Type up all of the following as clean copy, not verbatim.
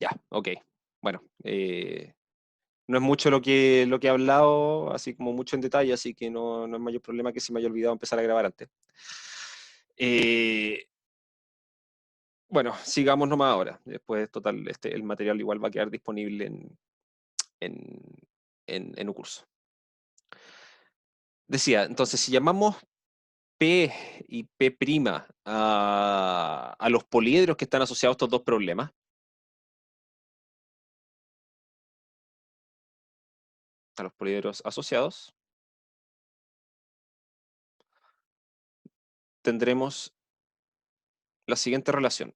Ya, ok. Bueno, no es mucho lo que he hablado, así como mucho en detalle, así que no es mayor problema que se me haya olvidado empezar a grabar antes. Eh, bueno, sigamos nomás ahora. Después, total, el material ', va a quedar disponible en, en un curso. Decía, entonces, si llamamos P y P' a los poliedros que están asociados a estos dos problemas, a los poliedros asociados, tendremos la siguiente relación.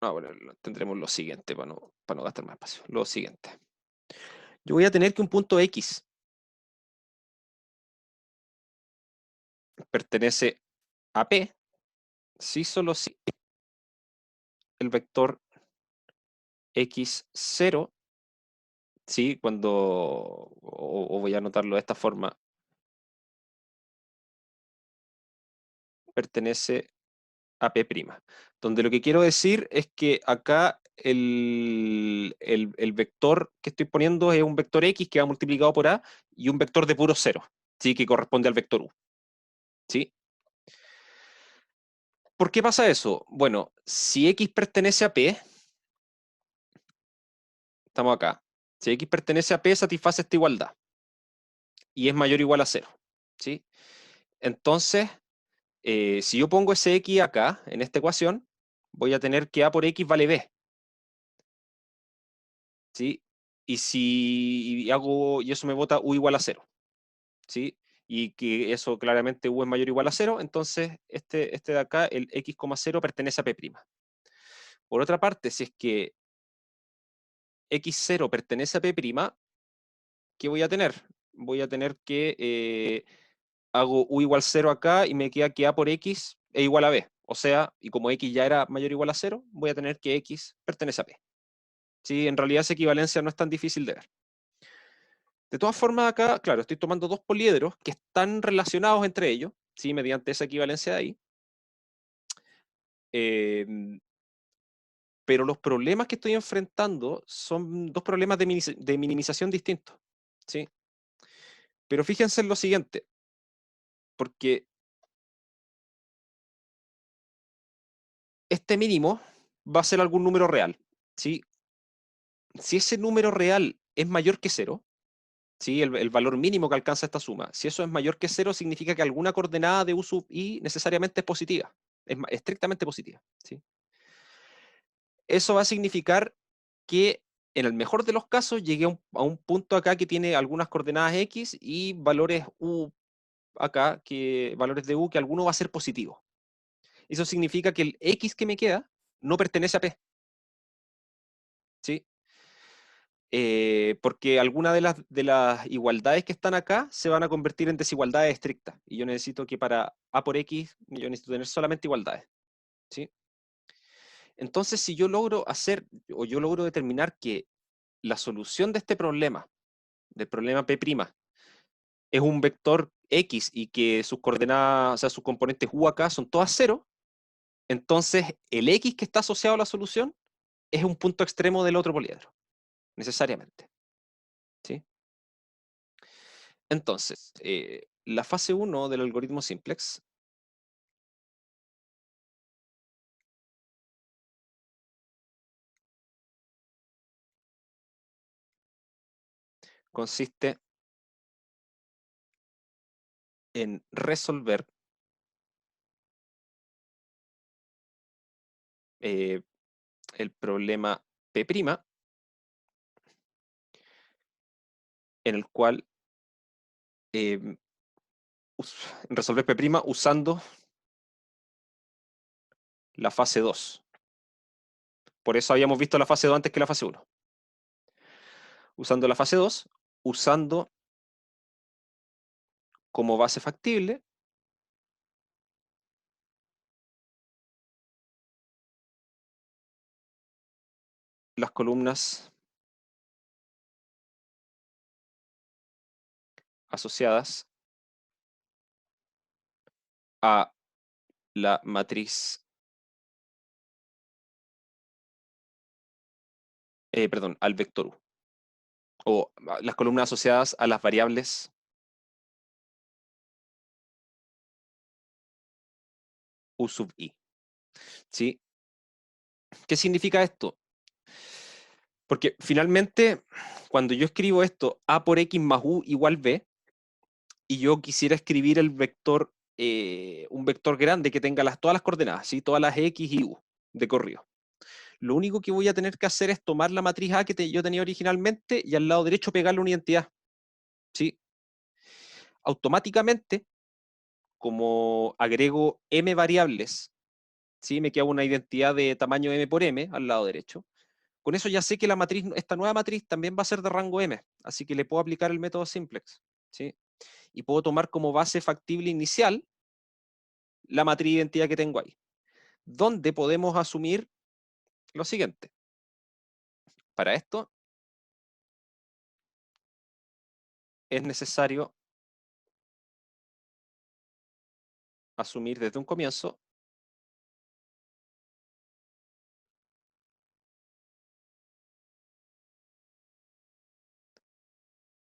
Bueno, tendremos lo siguiente para no gastar más espacio. Lo siguiente. Yo voy a tener que un punto X pertenece a P si solo si el vector X0, ¿sí? O voy a anotarlo de esta forma, pertenece a P'. Donde lo que quiero decir es que acá el vector que estoy poniendo es un vector X que va multiplicado por A y un vector de puro cero, ¿sí? Que corresponde al vector U, ¿sí? ¿Por qué pasa eso? Bueno, si X pertenece a P, estamos acá. Si X pertenece a P, satisface esta igualdad y es mayor o igual a cero, ¿sí? Entonces, si yo pongo ese X acá, en esta ecuación, voy a tener que A por X vale B, ¿sí? Y eso me bota U igual a cero, ¿sí? Y que eso claramente U es mayor o igual a cero, entonces este de acá, el X,0 pertenece a P'. Por otra parte, si es que X0 pertenece a P', ¿qué voy a tener? Voy a tener que hago U igual 0 acá y me queda que A por X es igual a B. O sea, y como X ya era mayor o igual a 0, voy a tener que X pertenece a P. Sí, en realidad esa equivalencia no es tan difícil de ver. De todas formas, acá, claro, estoy tomando dos poliedros que están relacionados entre ellos, ¿sí? Mediante esa equivalencia de ahí. Eh, pero los problemas que estoy enfrentando son dos problemas de minimización distintos, ¿sí? Pero fíjense en lo siguiente, porque este mínimo va a ser algún número real, ¿sí? Si ese número real es mayor que cero, ¿sí? El valor mínimo que alcanza esta suma, si eso es mayor que cero, significa que alguna coordenada de U sub i necesariamente es positiva, es estrictamente positiva, ¿sí? Eso va a significar que en el mejor de los casos llegué a un punto acá que tiene algunas coordenadas X y valores U acá, valores de U, que alguno va a ser positivo. Eso significa que el X que me queda no pertenece a P, ¿sí? Porque algunas de las igualdades que están acá se van a convertir en desigualdades estrictas. Y yo necesito que para A por X, yo necesito tener solamente igualdades, ¿sí? Entonces, si yo logro yo logro determinar que la solución de este problema, del problema P', es un vector X y que sus coordenadas, o sea, sus componentes U acá son todas cero, entonces el X que está asociado a la solución es un punto extremo del otro poliedro, necesariamente, ¿sí? Entonces, la fase 1 del algoritmo simplex consiste en resolver eh, el problema P', en el cual resolver P' usando la fase 2. Por eso habíamos visto la fase 2 antes que la fase 1. Usando la fase 2, usando como base factible las columnas asociadas a la matriz, perdón, al vector U, o las columnas asociadas a las variables U sub I. ¿Sí? ¿Qué significa esto? Porque finalmente, cuando yo escribo esto, A por X más U igual B, y yo quisiera escribir el vector, un vector grande que tenga todas las coordenadas, ¿sí? Todas las X y U de corrido. Lo único que voy a tener que hacer es tomar la matriz A que yo tenía originalmente y al lado derecho pegarle una identidad. ¿Sí? Automáticamente, como agrego m variables, ¿sí? Me queda una identidad de tamaño m por m al lado derecho. Con eso ya sé que la matriz, esta nueva matriz también va a ser de rango m, así que le puedo aplicar el método simplex. ¿Sí? Y puedo tomar como base factible inicial la matriz de identidad que tengo ahí, donde podemos asumir lo siguiente. Para esto es necesario asumir desde un comienzo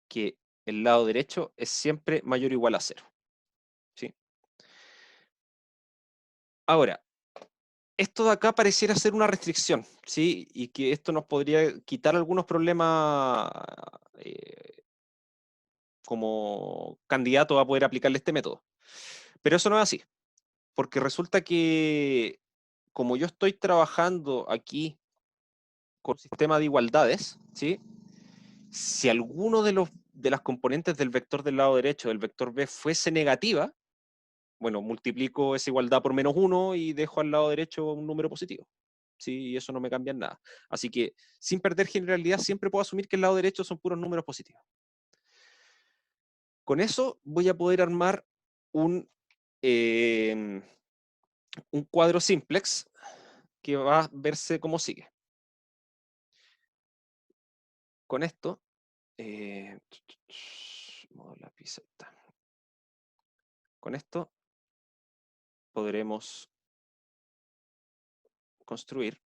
que el lado derecho es siempre mayor o igual a 0. ¿Sí? Ahora, esto de acá pareciera ser una restricción, ¿sí? Y que esto nos podría quitar algunos problemas como candidato a poder aplicarle este método. Pero eso no es así, porque resulta que como yo estoy trabajando aquí con sistema de igualdades, ¿sí? Si alguno de las componentes del vector del lado derecho, del vector B, fuese negativa, bueno, multiplico esa igualdad por -1 y dejo al lado derecho un número positivo. Sí, y eso no me cambia en nada. Así que, sin perder generalidad, siempre puedo asumir que el lado derecho son puros números positivos. Con eso voy a poder armar un, eh, un cuadro simplex que va a verse como sigue. Con esto, modo lápiz, ahí está. Con esto podremos construir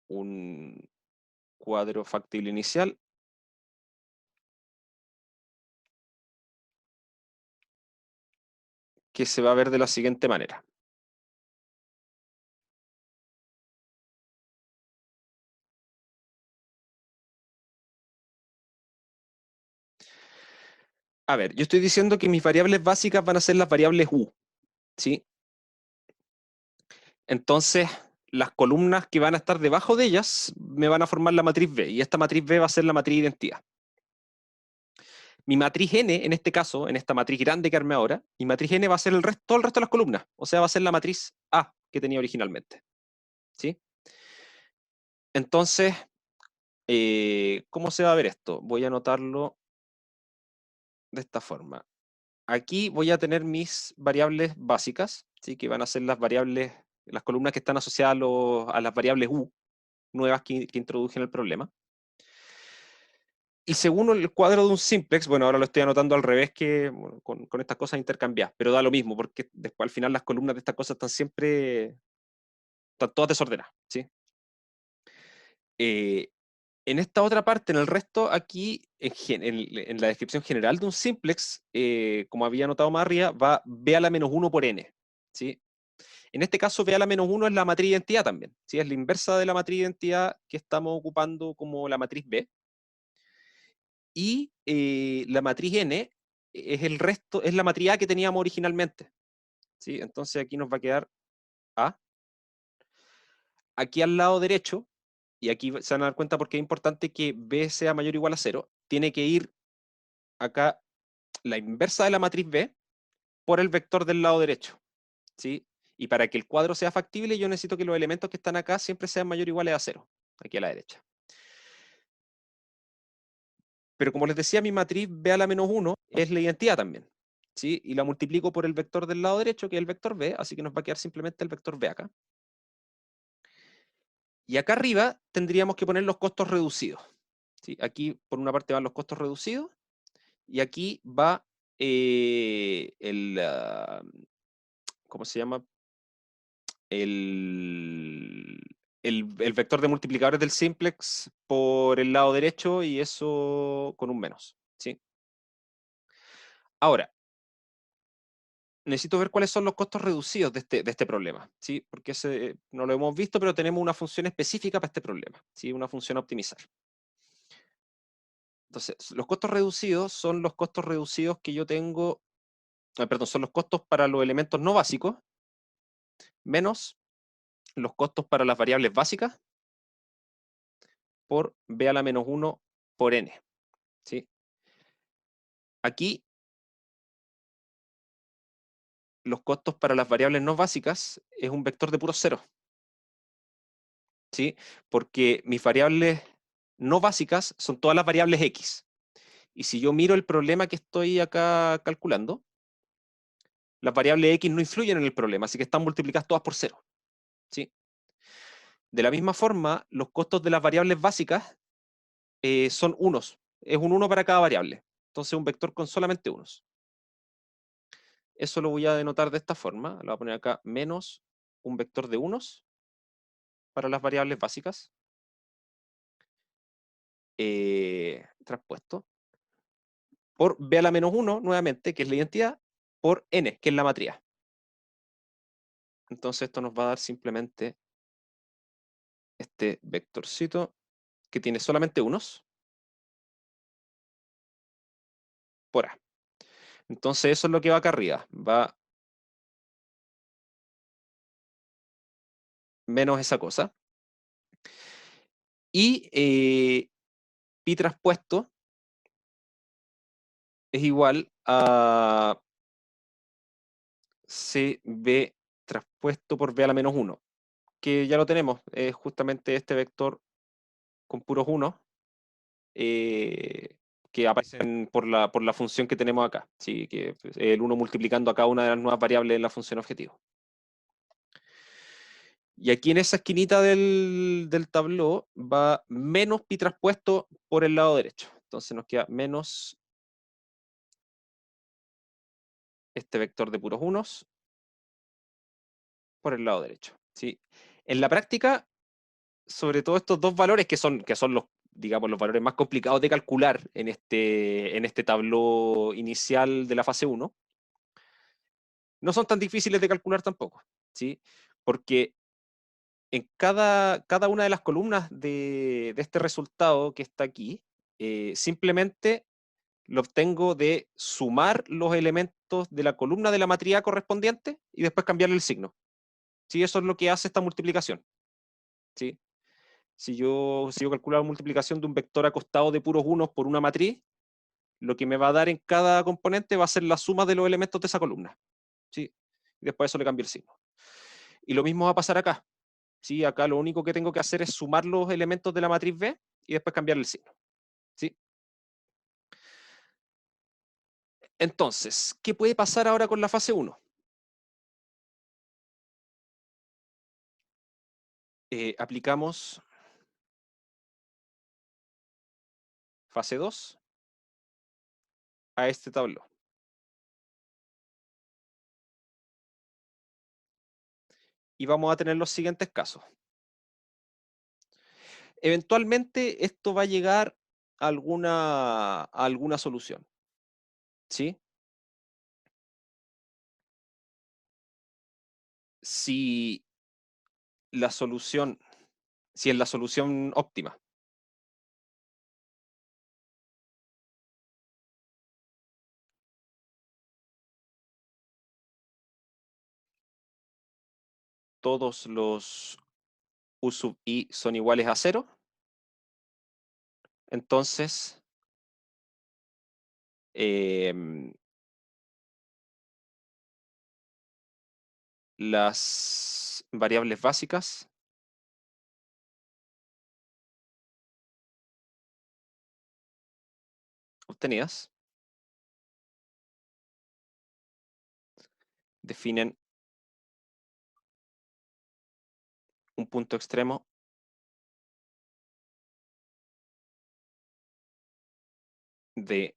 un cuadro factible inicial que se va a ver de la siguiente manera. A ver, yo estoy diciendo que mis variables básicas van a ser las variables U, ¿sí? Entonces, las columnas que van a estar debajo de ellas me van a formar la matriz B, y esta matriz B va a ser la matriz de identidad. Mi matriz N, en este caso, en esta matriz grande que armé ahora, mi matriz N va a ser todo el resto de las columnas, o sea, va a ser la matriz A que tenía originalmente, ¿sí? Entonces, ¿cómo se va a ver esto? Voy a anotarlo de esta forma. Aquí voy a tener mis variables básicas, ¿sí? Que van a ser las variables, las columnas que están asociadas a las variables U, nuevas que introduje en el problema. Y según el cuadro de un simplex, bueno, ahora lo estoy anotando al revés que bueno, con estas cosas intercambiadas, pero da lo mismo, porque después al final las columnas de estas cosas están todas desordenadas, ¿sí? Eh, en esta otra parte, en el resto, aquí, en la descripción general de un simplex, como había anotado más arriba, va B a la -1 por N, ¿sí? En este caso, B a la -1 es la matriz de identidad también, ¿sí? Es la inversa de la matriz de identidad que estamos ocupando como la matriz B. Y la matriz N es el resto, es la matriz A que teníamos originalmente, ¿sí? Entonces aquí nos va a quedar A. Aquí al lado derecho, y aquí se van a dar cuenta porque es importante que B sea mayor o igual a 0, tiene que ir acá la inversa de la matriz B por el vector del lado derecho, ¿sí? Y para que el cuadro sea factible, yo necesito que los elementos que están acá siempre sean mayor o iguales a 0, aquí a la derecha. Pero como les decía, mi matriz B a la -1 es la identidad también, ¿sí? Y la multiplico por el vector del lado derecho, que es el vector B, así que nos va a quedar simplemente el vector B acá. Y acá arriba tendríamos que poner los costos reducidos, ¿sí? Aquí por una parte van los costos reducidos, y aquí va ¿cómo se llama? El vector de multiplicadores del simplex por el lado derecho y eso con un menos, ¿sí? Ahora, necesito ver cuáles son los costos reducidos de este problema, ¿sí? Porque no lo hemos visto, pero tenemos una función específica para este problema, ¿sí? Una función a optimizar. Entonces, los costos reducidos son los costos reducidos que yo tengo, perdón, son los costos para los elementos no básicos, menos los costos para las variables básicas por b a la menos 1 por n, ¿sí? Aquí, los costos para las variables no básicas es un vector de puro cero, ¿sí? Porque mis variables no básicas son todas las variables x. Y si yo miro el problema que estoy acá calculando, las variables x no influyen en el problema, así que están multiplicadas todas por cero, ¿sí? De la misma forma, los costos de las variables básicas son unos. Es un 1 para cada variable. Entonces, un vector con solamente unos. Eso lo voy a denotar de esta forma. Lo voy a poner acá menos un vector de unos para las variables básicas. Traspuesto. Por b a la menos 1, nuevamente, que es la identidad, por n, que es la matriz. Entonces, esto nos va a dar simplemente este vectorcito que tiene solamente unos por A. Entonces eso es lo que va acá arriba. Va menos esa cosa. Y pi traspuesto es igual a cb traspuesto por b a la menos 1, que ya lo tenemos. Es justamente este vector con puros 1 que aparecen por la función que tenemos acá. ¿Sí? Que es el 1 multiplicando a cada una de las nuevas variables en la función objetivo. Y aquí en esa esquinita del tabló va menos pi traspuesto por el lado derecho. Entonces nos queda menos este vector de puros unos por el lado derecho, ¿sí? En la práctica, sobre todo estos dos valores que son los, digamos, los valores más complicados de calcular en este tabló inicial de la fase 1, no son tan difíciles de calcular tampoco, ¿sí? Porque en cada una de las columnas de este resultado que está aquí, simplemente lo obtengo de sumar los elementos de la columna de la matriz A correspondiente y después cambiarle el signo. ¿Sí? Eso es lo que hace esta multiplicación. ¿Sí? Si yo calculo la multiplicación de un vector acostado de puros unos por una matriz, lo que me va a dar en cada componente va a ser la suma de los elementos de esa columna. ¿Sí? Y después eso le cambio el signo. Y lo mismo va a pasar acá. ¿Sí? Acá lo único que tengo que hacer es sumar los elementos de la matriz B y después cambiarle el signo. ¿Sí? Entonces, ¿qué puede pasar ahora con la fase 1? Aplicamos fase 2 a este tablero. Y vamos a tener los siguientes casos. Eventualmente esto va a llegar a alguna solución. ¿Sí? Si la solución, si es la solución óptima. Todos los u sub i son iguales a 0. Entonces, las variables básicas obtenidas definen un punto extremo de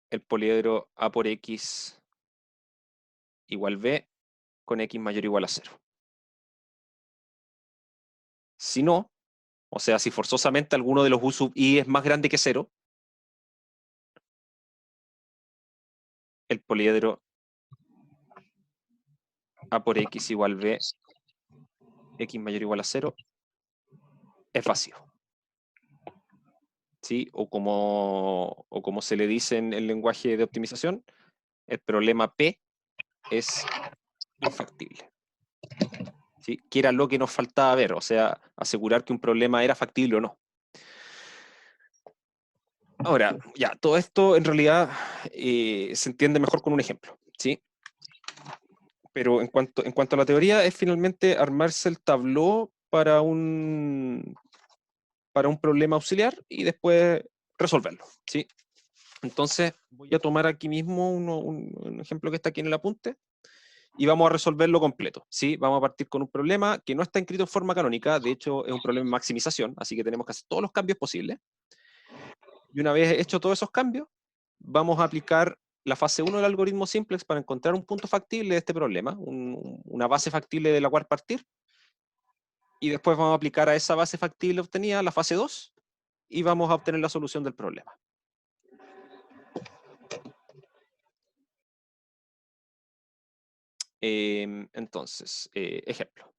el poliedro A por X igual B con X mayor o igual a 0. Si no, o sea, si forzosamente alguno de los U sub I es más grande que 0, el poliedro A por X igual B, X mayor o igual a 0, es vacío. ¿Sí? O como se le dice en el lenguaje de optimización, el problema P es infactible. ¿Sí? Que era lo que nos faltaba ver, o sea, asegurar que un problema era factible o no. Ahora, ya, todo esto en realidad se entiende mejor con un ejemplo, ¿sí? Pero en cuanto a la teoría, es finalmente armarse el tabló para un problema auxiliar y después resolverlo, ¿sí? Entonces, voy a tomar aquí mismo un ejemplo que está aquí en el apunte y vamos a resolverlo completo, ¿sí? Vamos a partir con un problema que no está escrito en forma canónica, de hecho es un problema de maximización, así que tenemos que hacer todos los cambios posibles. Y una vez hecho todos esos cambios, vamos a aplicar la fase 1 del algoritmo simplex para encontrar un punto factible de este problema, una base factible de la cual partir, y después vamos a aplicar a esa base factible obtenida la fase 2 y vamos a obtener la solución del problema. Entonces, ejemplo.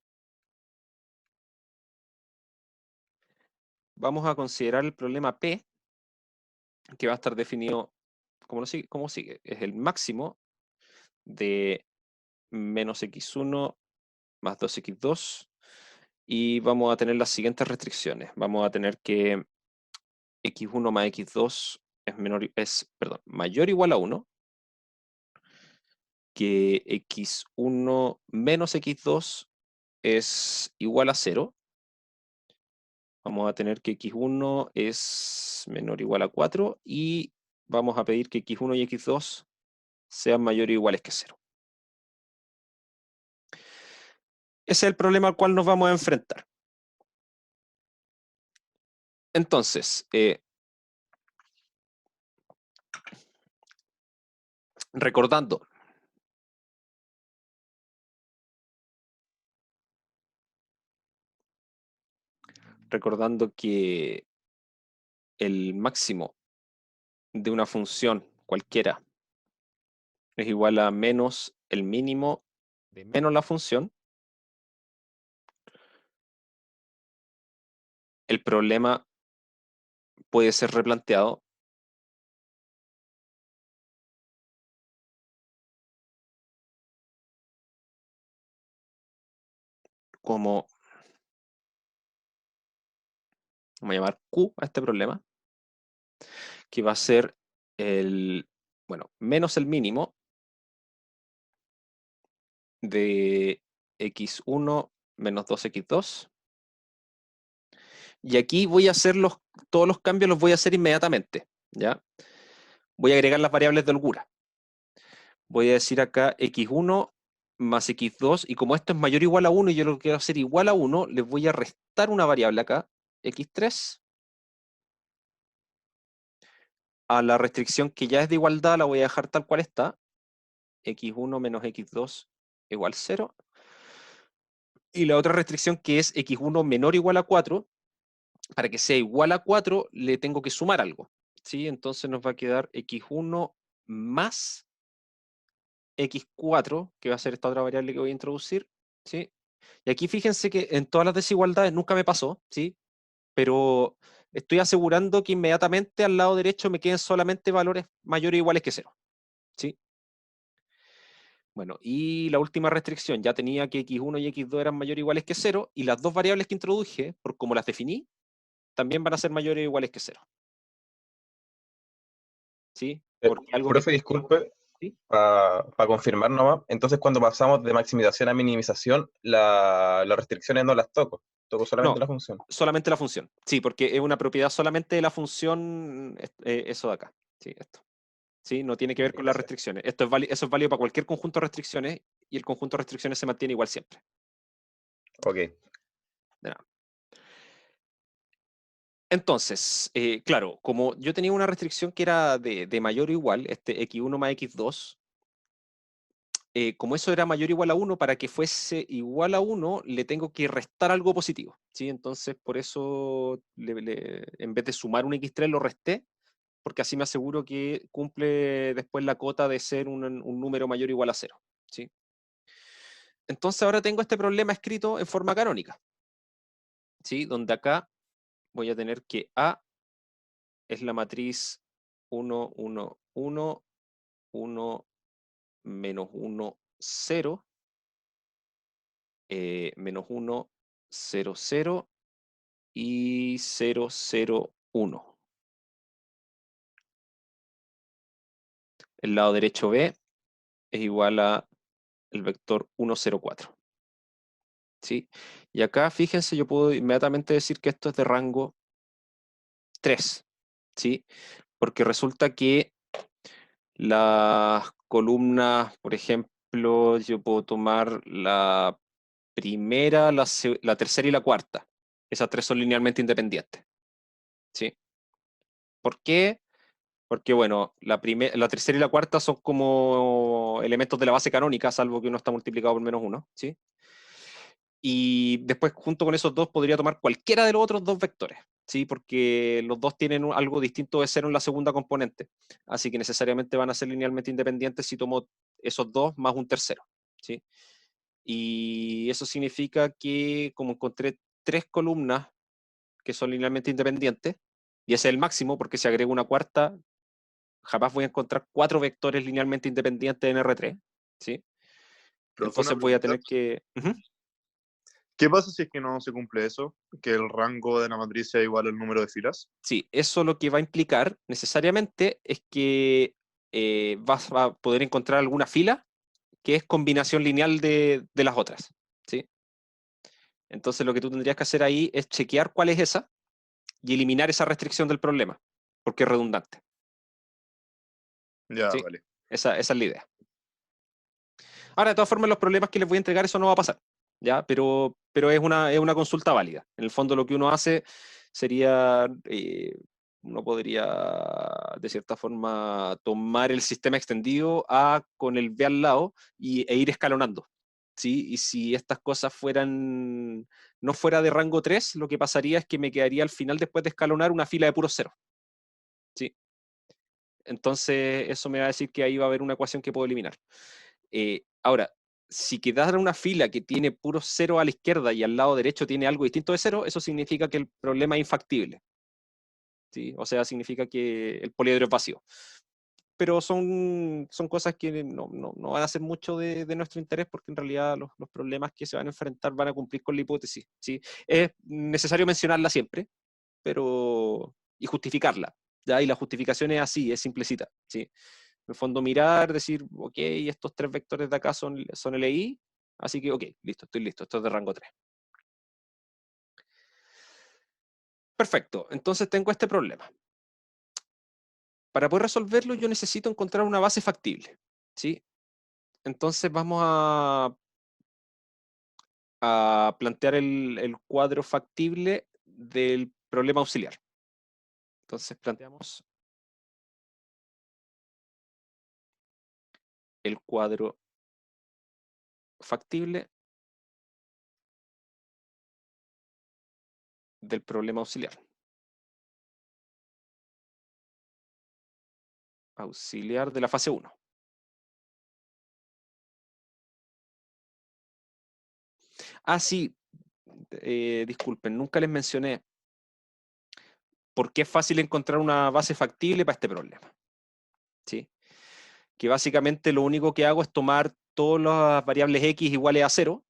Vamos a considerar el problema P, que va a estar definido como sigue. Es el máximo de menos x1 más 2x2, y vamos a tener las siguientes restricciones. Vamos a tener que x1 más x2 es mayor o igual a 1, que x1 menos x2 es igual a 0. Vamos a tener que x1 es menor o igual a 4 y vamos a pedir que x1 y x2 sean mayores o iguales que 0. Ese es el problema al cual nos vamos a enfrentar. Entonces, recordando que el máximo de una función cualquiera es igual a menos el mínimo de menos la función, el problema puede ser replanteado como, vamos a llamar Q a este problema, que va a ser menos el mínimo de x1 menos 2x2. Y aquí voy a hacer todos los cambios los voy a hacer inmediatamente, ¿ya? Voy a agregar las variables de holgura. Voy a decir acá x1 más x2, y como esto es mayor o igual a 1 y yo lo quiero hacer igual a 1, les voy a restar una variable acá, x3. A la restricción que ya es de igualdad la voy a dejar tal cual está, x1 menos x2 igual 0. Y la otra restricción que es x1 menor o igual a 4, para que sea igual a 4 le tengo que sumar algo, ¿sí? Entonces nos va a quedar x1 más x4, que va a ser esta otra variable que voy a introducir, ¿sí? Y aquí fíjense que en todas las desigualdades nunca me pasó, ¿sí? Pero estoy asegurando que inmediatamente al lado derecho me queden solamente valores mayores o iguales que 0, ¿sí? Bueno, y la última restricción, ya tenía que x1 y x2 eran mayores o iguales que 0, y las dos variables que introduje, por como las definí, también van a ser mayores o iguales que 0. ¿Sí? Porque algo que... Profe, disculpe, ¿Sí? para confirmar nomás, entonces cuando pasamos de maximización a minimización, las restricciones no las toco, toco solamente No, la función. solamente la función. Sí, porque es una propiedad solamente de la función, eso de acá. Sí, esto. ¿Sí? No tiene que ver Ok, con las perfecto. restricciones. Eso es válido para cualquier conjunto de restricciones y el conjunto de restricciones se mantiene igual siempre. Ok. De nada. Entonces, claro, como yo tenía una restricción que era de mayor o igual, este x1 más x2, como eso era mayor o igual a 1, para que fuese igual a 1, le tengo que restar algo positivo, ¿sí? Entonces, por eso, en vez de sumar un x3, lo resté, porque así me aseguro que cumple después la cota de ser un número mayor o igual a 0, ¿sí? Entonces, ahora tengo este problema escrito en forma canónica, ¿sí? Donde acá voy a tener que A es la matriz 1, 1, 1, 1, menos 1, 0, menos 1, 0, 0 y 0, 0, 1. El lado derecho B es igual a el vector 1, 0, 4. ¿Sí? Y acá, fíjense, yo puedo inmediatamente decir que esto es de rango 3. ¿Sí? Porque resulta que las columnas, por ejemplo, yo puedo tomar la primera, la tercera y la cuarta. Esas tres son linealmente independientes. ¿Sí? ¿Por qué? Porque, bueno, la tercera y la cuarta son como elementos de la base canónica, salvo que uno está multiplicado por menos uno, ¿sí? Y después, junto con esos dos, podría tomar cualquiera de los otros dos vectores, ¿sí? Porque los dos tienen algo distinto de cero en la segunda componente. Así que necesariamente van a ser linealmente independientes si tomo esos dos más un tercero, ¿sí? Y eso significa que, como encontré tres columnas que son linealmente independientes, y ese es el máximo, porque si agrego una cuarta, jamás voy a encontrar cuatro vectores linealmente independientes en R3, ¿sí? Profe, una Entonces voy a pregunta. tener que... Ujú. ¿Qué pasa si es que no se cumple eso? ¿Que el rango de la matriz sea igual al número de filas? Sí, eso lo que va a implicar necesariamente es que vas a poder encontrar alguna fila que es combinación lineal de las otras, ¿sí? Entonces lo que tú tendrías que hacer ahí es chequear cuál es esa y eliminar esa restricción del problema, porque es redundante, Ya, ¿sí? vale. Esa es la idea. Ahora, de todas formas, los problemas que les voy a entregar, eso no va a pasar, ¿ya? Pero es una consulta válida. En el fondo, lo que uno hace sería, uno podría, de cierta forma, tomar el sistema extendido A con el B al lado e ir escalonando, ¿sí? Y si estas cosas no fuera de rango 3, lo que pasaría es que me quedaría al final, después de escalonar, una fila de puros cero, ¿sí? Entonces, eso me va a decir que ahí va a haber una ecuación que puedo eliminar. Ahora, si quedara una fila que tiene puro cero a la izquierda y al lado derecho tiene algo distinto de cero, eso significa que el problema es infactible, ¿sí? O sea, significa que el poliedro es vacío. Pero son cosas que no van a ser mucho de nuestro interés, porque en realidad los problemas que se van a enfrentar van a cumplir con la hipótesis, ¿sí? Es necesario mencionarla siempre, y justificarla, ¿ya? Y la justificación es así, es simplecita, ¿sí? En el fondo mirar, decir, ok, estos tres vectores de acá son LI, así que, ok, listo, estoy listo, esto es de rango 3. Perfecto, entonces tengo este problema. Para poder resolverlo yo necesito encontrar una base factible, ¿sí? Entonces vamos a plantear el cuadro factible del problema auxiliar. Entonces planteamos el cuadro factible del problema auxiliar. Auxiliar de la fase 1. Ah, sí, disculpen, nunca les mencioné por qué es fácil encontrar una base factible para este problema, ¿sí? Que básicamente lo único que hago es tomar todas las variables x iguales a 0,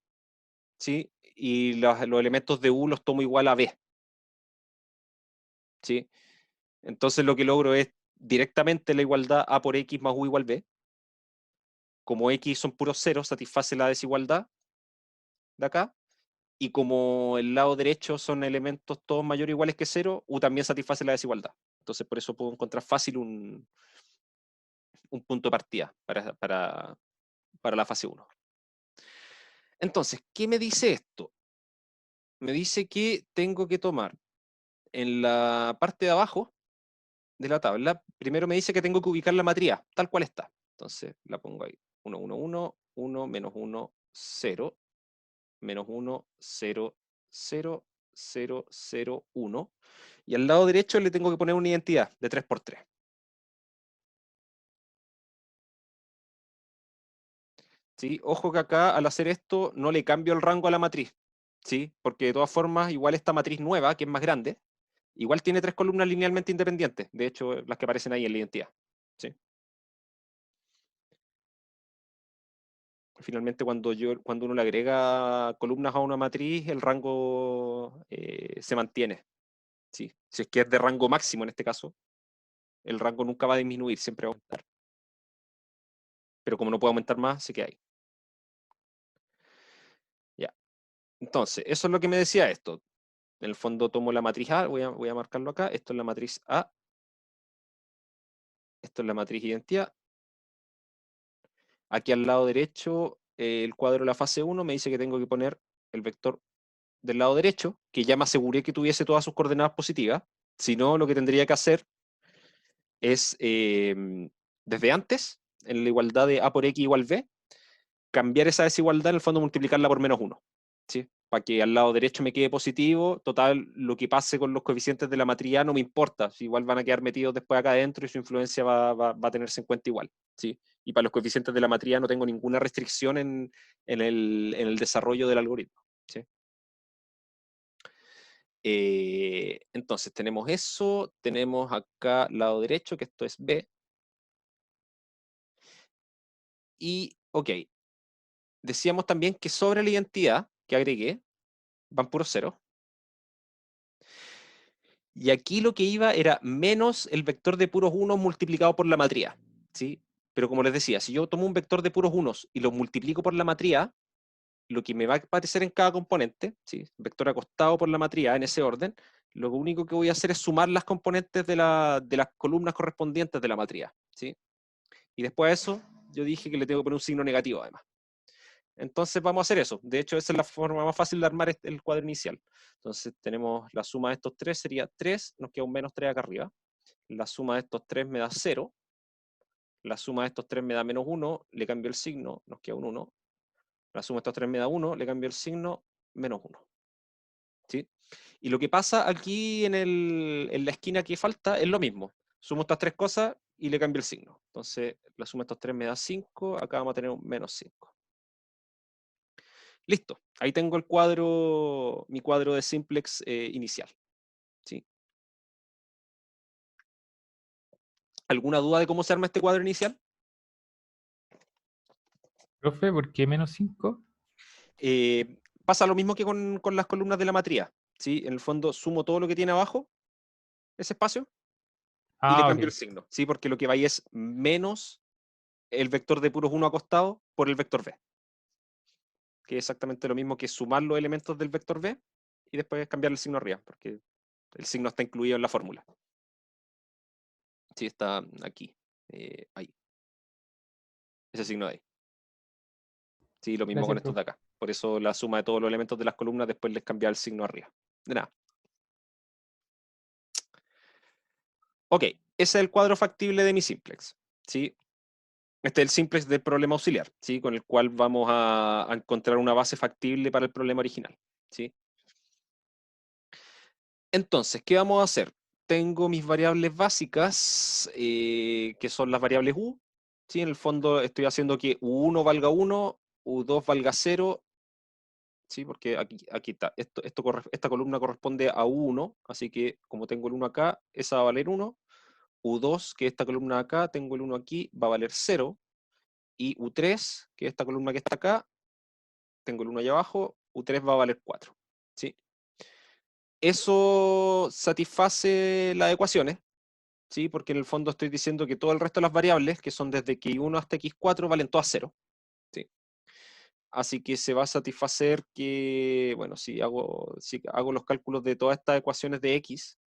¿sí? Y los elementos de u los tomo igual a b, ¿sí? Entonces lo que logro es directamente la igualdad a por x más u igual b. Como x son puros ceros, satisface la desigualdad de acá. Y como el lado derecho son elementos todos mayores o iguales que 0, u también satisface la desigualdad. Entonces por eso puedo encontrar fácil un punto de partida para la fase 1. Entonces, ¿qué me dice esto? Me dice que tengo que tomar en la parte de abajo de la tabla, primero me dice que tengo que ubicar la matriz A, tal cual está. Entonces la pongo ahí. 1, 1, 1, 1, menos 1, 0, menos 1, 0, 0, 0, 0, 1. Y al lado derecho le tengo que poner una identidad de 3×3. ¿Sí? Ojo que acá al hacer esto no le cambio el rango a la matriz, ¿sí? Porque de todas formas igual esta matriz nueva, que es más grande, igual tiene 3 columnas linealmente independientes, de hecho las que aparecen ahí en la identidad. ¿Sí? Finalmente cuando uno le agrega columnas a una matriz, el rango se mantiene. ¿Sí? Si es que es de rango máximo en este caso, el rango nunca va a disminuir, siempre va a aumentar. Pero como no puede aumentar más, se queda ahí. Ya. Entonces, eso es lo que me decía esto. En el fondo tomo la matriz A, voy a marcarlo acá, esto es la matriz A, esto es la matriz identidad. Aquí al lado derecho, el cuadro de la fase 1 me dice que tengo que poner el vector del lado derecho, que ya me aseguré que tuviese todas sus coordenadas positivas. Si no, lo que tendría que hacer es, desde antes, en la igualdad de A por X igual B, cambiar esa desigualdad, en el fondo multiplicarla por -1. ¿Sí? Para que al lado derecho me quede positivo, total, lo que pase con los coeficientes de la matriz A no me importa, si igual van a quedar metidos después acá adentro y su influencia va a tenerse en cuenta igual. ¿Sí? Y para los coeficientes de la matriz A no tengo ninguna restricción en el desarrollo del algoritmo. ¿Sí? Entonces tenemos eso, tenemos acá lado derecho, que esto es B. Y, ok, decíamos también que sobre la identidad que agregué, van puros ceros. Y aquí lo que iba era menos el vector de puros unos multiplicado por la matriz A, ¿sí? Pero como les decía, si yo tomo un vector de puros unos y lo multiplico por la matriz A, lo que me va a aparecer en cada componente, ¿sí? Vector acostado por la matriz A en ese orden, lo único que voy a hacer es sumar las componentes de las columnas correspondientes de la matriz A, ¿sí? Y después de eso, yo dije que le tengo que poner un signo negativo además. Entonces vamos a hacer eso. De hecho, esa es la forma más fácil de armar el cuadro inicial. Entonces tenemos la suma de estos tres sería 3, nos queda un menos 3 acá arriba. La suma de estos 3 me da 0. La suma de estos 3 me da menos 1, le cambio el signo, nos queda un 1. La suma de estos 3 me da 1, le cambio el signo, menos 1. ¿Sí? Y lo que pasa aquí en la esquina que falta es lo mismo. Sumo estas tres cosas y le cambio el signo. Entonces, la suma de estos 3 me da 5, acá vamos a tener un menos 5. Listo, ahí tengo el cuadro, mi cuadro de simplex inicial. ¿Sí? ¿Alguna duda de cómo se arma este cuadro inicial? Profe, ¿por qué -5? Pasa lo mismo que con las columnas de la matriz. ¿Sí? En el fondo sumo todo lo que tiene abajo, ese espacio, y le Ah, cambio el ok. signo. ¿Sí? Porque lo que va ahí es menos el vector de puros 1 acostado por el vector b, que es exactamente lo mismo que sumar los elementos del vector b y después cambiar el signo arriba, porque el signo está incluido en la fórmula. Sí, está aquí, ahí, ese signo de ahí. Sí, lo mismo con Gracias, estos de profe. acá. Por eso la suma de todos los elementos de las columnas después les cambia el signo arriba. De nada. Ok, ese es el cuadro factible de mi simplex. ¿Sí? Este es el simplex del problema auxiliar, ¿sí? Con el cual vamos a encontrar una base factible para el problema original. ¿Sí? Entonces, ¿qué vamos a hacer? Tengo mis variables básicas, que son las variables u. ¿Sí? En el fondo estoy haciendo que u1 valga 1, u2 valga 0, ¿sí? Porque aquí está, esta columna corresponde a u1, así que como tengo el 1 acá, esa va a valer 1. u2, que es esta columna de acá, tengo el 1 aquí, va a valer 0. Y u3, que es esta columna que está acá, tengo el 1 allá abajo, u3 va a valer 4. ¿Sí? Eso satisface las ecuaciones, ¿sí? Porque en el fondo estoy diciendo que todo el resto de las variables, que son desde x1 hasta x4, valen todas 0. ¿Sí? Así que se va a satisfacer que, bueno, si hago los cálculos de todas estas ecuaciones de x,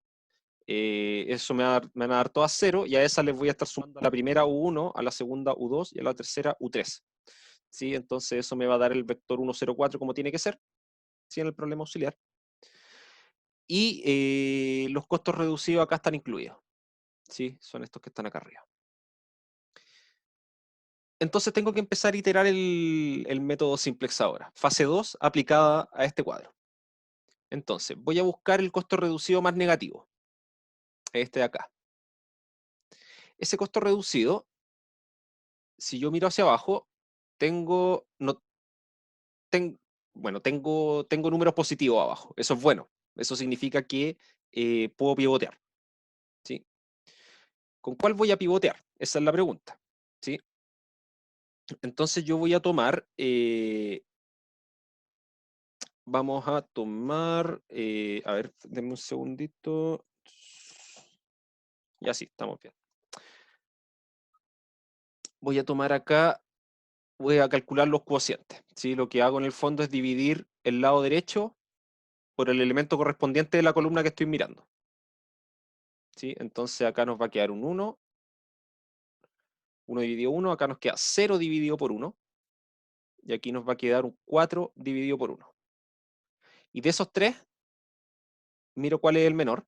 eso me van a dar todas 0, y a esas les voy a estar sumando a la primera u1, a la segunda u2 y a la tercera u3. ¿Sí? Entonces eso me va a dar el vector 1, 0, 4 como tiene que ser, ¿sí? En el problema auxiliar. Y los costos reducidos acá están incluidos. ¿Sí? Son estos que están acá arriba. Entonces tengo que empezar a iterar el método simplex ahora. Fase 2 aplicada a este cuadro. Entonces, voy a buscar el costo reducido más negativo. Este de acá. Ese costo reducido, si yo miro hacia abajo, tengo números positivos abajo. Eso es bueno. Eso significa que puedo pivotear. ¿Sí? ¿Con cuál voy a pivotear? Esa es la pregunta. ¿Sí? Entonces yo voy a tomar... vamos a tomar... a ver, denme un segundito. Ya sí, estamos bien. Voy a tomar acá... Voy a calcular los cocientes. ¿Sí? Lo que hago en el fondo es dividir el lado derecho por el elemento correspondiente de la columna que estoy mirando. ¿Sí? Entonces acá nos va a quedar un 1. 1 dividido 1. Acá nos queda 0 dividido por 1. Y aquí nos va a quedar un 4 dividido por 1. Y de esos tres, miro cuál es el menor.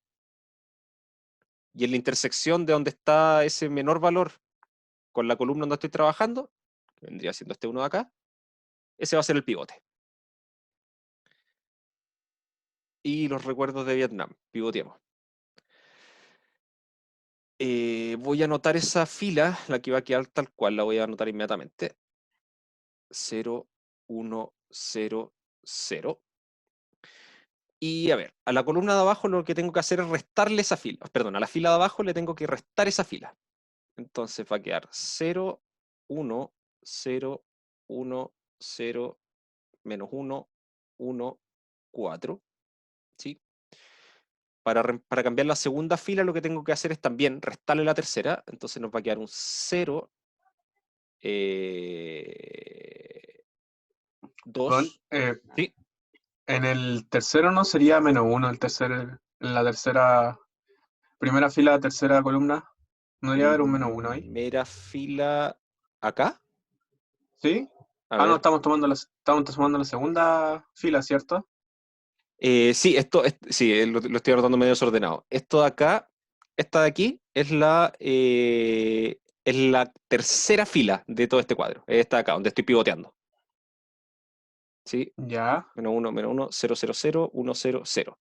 Y en la intersección de donde está ese menor valor con la columna donde estoy trabajando, que vendría siendo este 1 de acá, ese va a ser el pivote. Y los recuerdos de Vietnam, pivoteemos. Voy a anotar esa fila, la que va a quedar tal cual, la voy a anotar inmediatamente. 0, 1, 0, 0. Y a ver, a la columna de abajo lo que tengo que hacer es restarle esa fila. Perdón, a la fila de abajo le tengo que restar esa fila. Entonces va a quedar 0, 1, 0, 1, 0, menos 1, 1, 4. ¿Sí? Para cambiar la segunda fila lo que tengo que hacer es también restarle la tercera. Entonces nos va a quedar un 0, 2. ¿Sí? En el tercero no sería -1, en la tercera, primera fila, tercera columna. ¿No debería haber un -1 ahí? Primera fila acá. ¿Sí? A No, ver. estamos tomando la segunda fila, ¿cierto? Sí, sí, lo estoy anotando medio desordenado. Esto de acá, esta de aquí, es la tercera fila de todo este cuadro. Esta de acá, donde estoy pivoteando. ¿Sí? Ya. -1, 0, 0, 0, 1, 0, 0.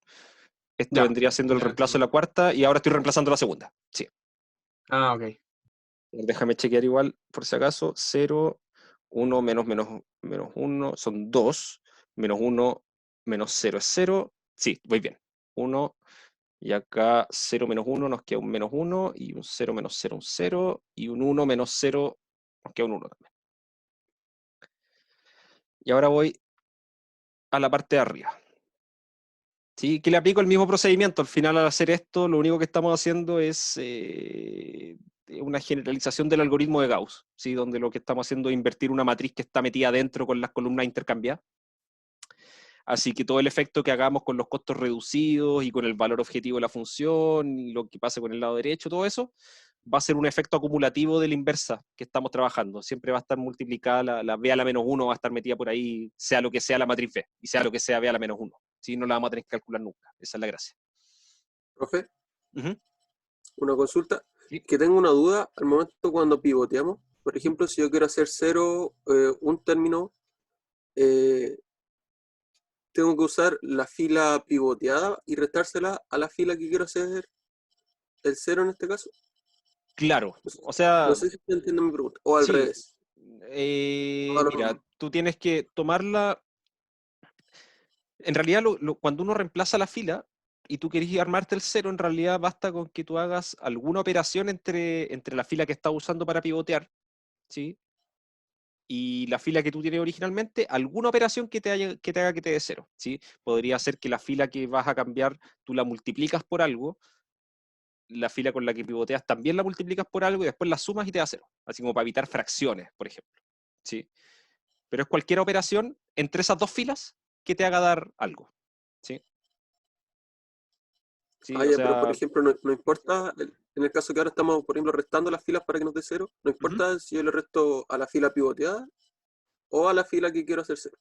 Esto Ya. vendría siendo el Ya, reemplazo de entiendo. la cuarta y ahora estoy reemplazando la segunda. Sí. Ok. Déjame chequear igual, por si acaso. 0, 1, menos 1, son 2. Menos 1, menos 0 es 0. Sí, voy bien. 1, y acá 0 menos 1 nos queda un menos 1, y un 0 menos 0 un 0, y un 1 menos 0 nos queda un 1 también. Y ahora voy a la parte de arriba. ¿Sí? Que le aplico el mismo procedimiento. Al final, al hacer esto, lo único que estamos haciendo es una generalización del algoritmo de Gauss, ¿sí? Donde lo que estamos haciendo es invertir una matriz que está metida dentro con las columnas intercambiadas. Así que todo el efecto que hagamos con los costos reducidos y con el valor objetivo de la función y lo que pase con el lado derecho, todo eso, va a ser un efecto acumulativo de la inversa que estamos trabajando. Siempre va a estar multiplicada, la B a la menos 1 va a estar metida por ahí, sea lo que sea la matriz B, y sea lo que sea B a la menos 1. ¿Sí? No la vamos a tener que calcular nunca. Esa es la gracia. Profe, Ujú. una consulta. Sí. Que tengo una duda al momento cuando pivoteamos. Por ejemplo, si yo quiero hacer 0, un término, tengo que usar la fila pivoteada y restársela a la fila que quiero hacer el 0 en este caso. Claro, No sé, o sea, no sé si entiendo mi pregunta. O al sí, revés. A lo mira, mismo. tú tienes que tomarla. En realidad, cuando uno reemplaza la fila y tú querés armarte el 0, en realidad basta con que tú hagas alguna operación entre la fila que estás usando para pivotear, ¿sí? Y la fila que tú tienes originalmente, alguna operación que te haga que te dé 0, ¿sí? Podría ser que la fila que vas a cambiar tú la multiplicas por algo, la fila con la que pivoteas también la multiplicas por algo y después la sumas y te da 0, así como para evitar fracciones, por ejemplo, ¿sí? Pero es cualquier operación entre esas dos filas que te haga dar algo, ¿sí? Sí, o Ya, pero por sea, ejemplo, no importa, en el caso que ahora estamos, por ejemplo, restando las filas para que nos dé 0, no importa si yo le resto a la fila pivoteada o a la fila que quiero hacer 0.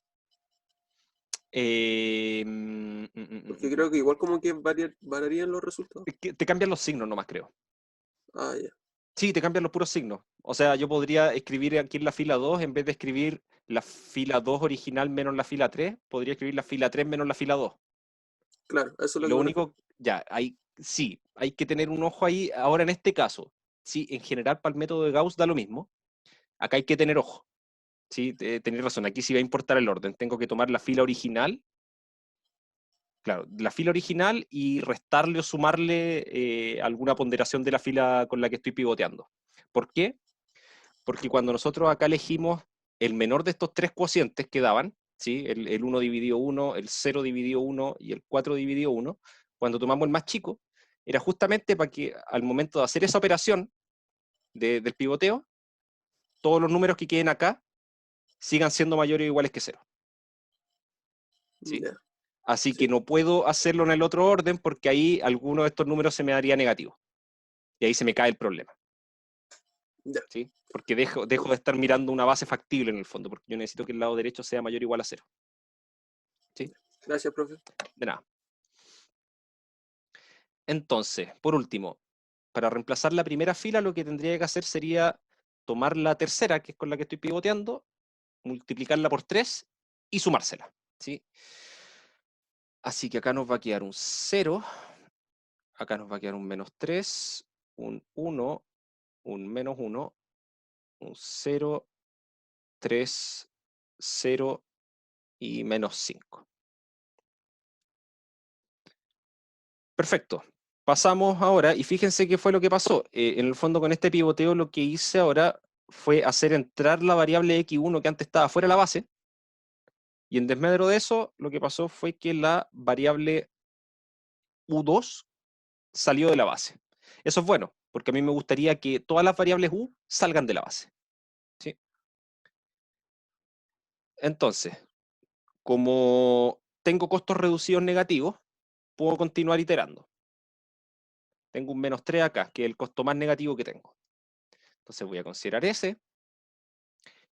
Porque creo que igual como que variarían los resultados. Te cambian los signos nomás, creo. Ah, ya. Sí, te cambian los puros signos. O sea, yo podría escribir aquí en la fila 2, en vez de escribir la fila 2 original menos la fila 3, podría escribir la fila 3 menos la fila 2. Claro, eso es lo Lo que me refiero. único, ya, sí, hay que tener un ojo ahí. Ahora en este caso, sí, en general para el método de Gauss da lo mismo. Acá hay que tener ojo. Sí, tenés razón, aquí sí va a importar el orden. Tengo que tomar la fila original, claro, la fila original y restarle o sumarle alguna ponderación de la fila con la que estoy pivoteando. ¿Por qué? Porque cuando nosotros acá elegimos el menor de estos tres cocientes que daban, ¿sí? El 1 dividido 1, el 0 dividido 1 y el 4 dividido 1, cuando tomamos el más chico, era justamente para que al momento de hacer esa operación del pivoteo, todos los números que queden acá sigan siendo mayores o iguales que 0. ¿Sí? Ya. Así Sí. que no puedo hacerlo en el otro orden porque ahí alguno de estos números se me daría negativo. Y ahí se me cae el problema. Ya. ¿Sí? Porque dejo de estar mirando una base factible en el fondo, porque yo necesito que el lado derecho sea mayor o igual a 0. ¿Sí? Gracias, profe. De nada. Entonces, por último, para reemplazar la primera fila, lo que tendría que hacer sería tomar la tercera, que es con la que estoy pivoteando, multiplicarla por 3 y sumársela. ¿Sí? Así que acá nos va a quedar un 0, acá nos va a quedar un menos 3, un 1, un menos 1, un 0, 3, 0 y menos 5. Perfecto. Pasamos ahora, y fíjense qué fue lo que pasó. En el fondo con este pivoteo lo que hice ahora fue hacer entrar la variable x1 que antes estaba fuera de la base, y en desmedro de eso lo que pasó fue que la variable u2 salió de la base. Eso es bueno, porque a mí me gustaría que todas las variables u salgan de la base. ¿Sí? Entonces, como tengo costos reducidos negativos, puedo continuar iterando. Tengo un menos 3 acá, que es el costo más negativo que tengo. Entonces voy a considerar ese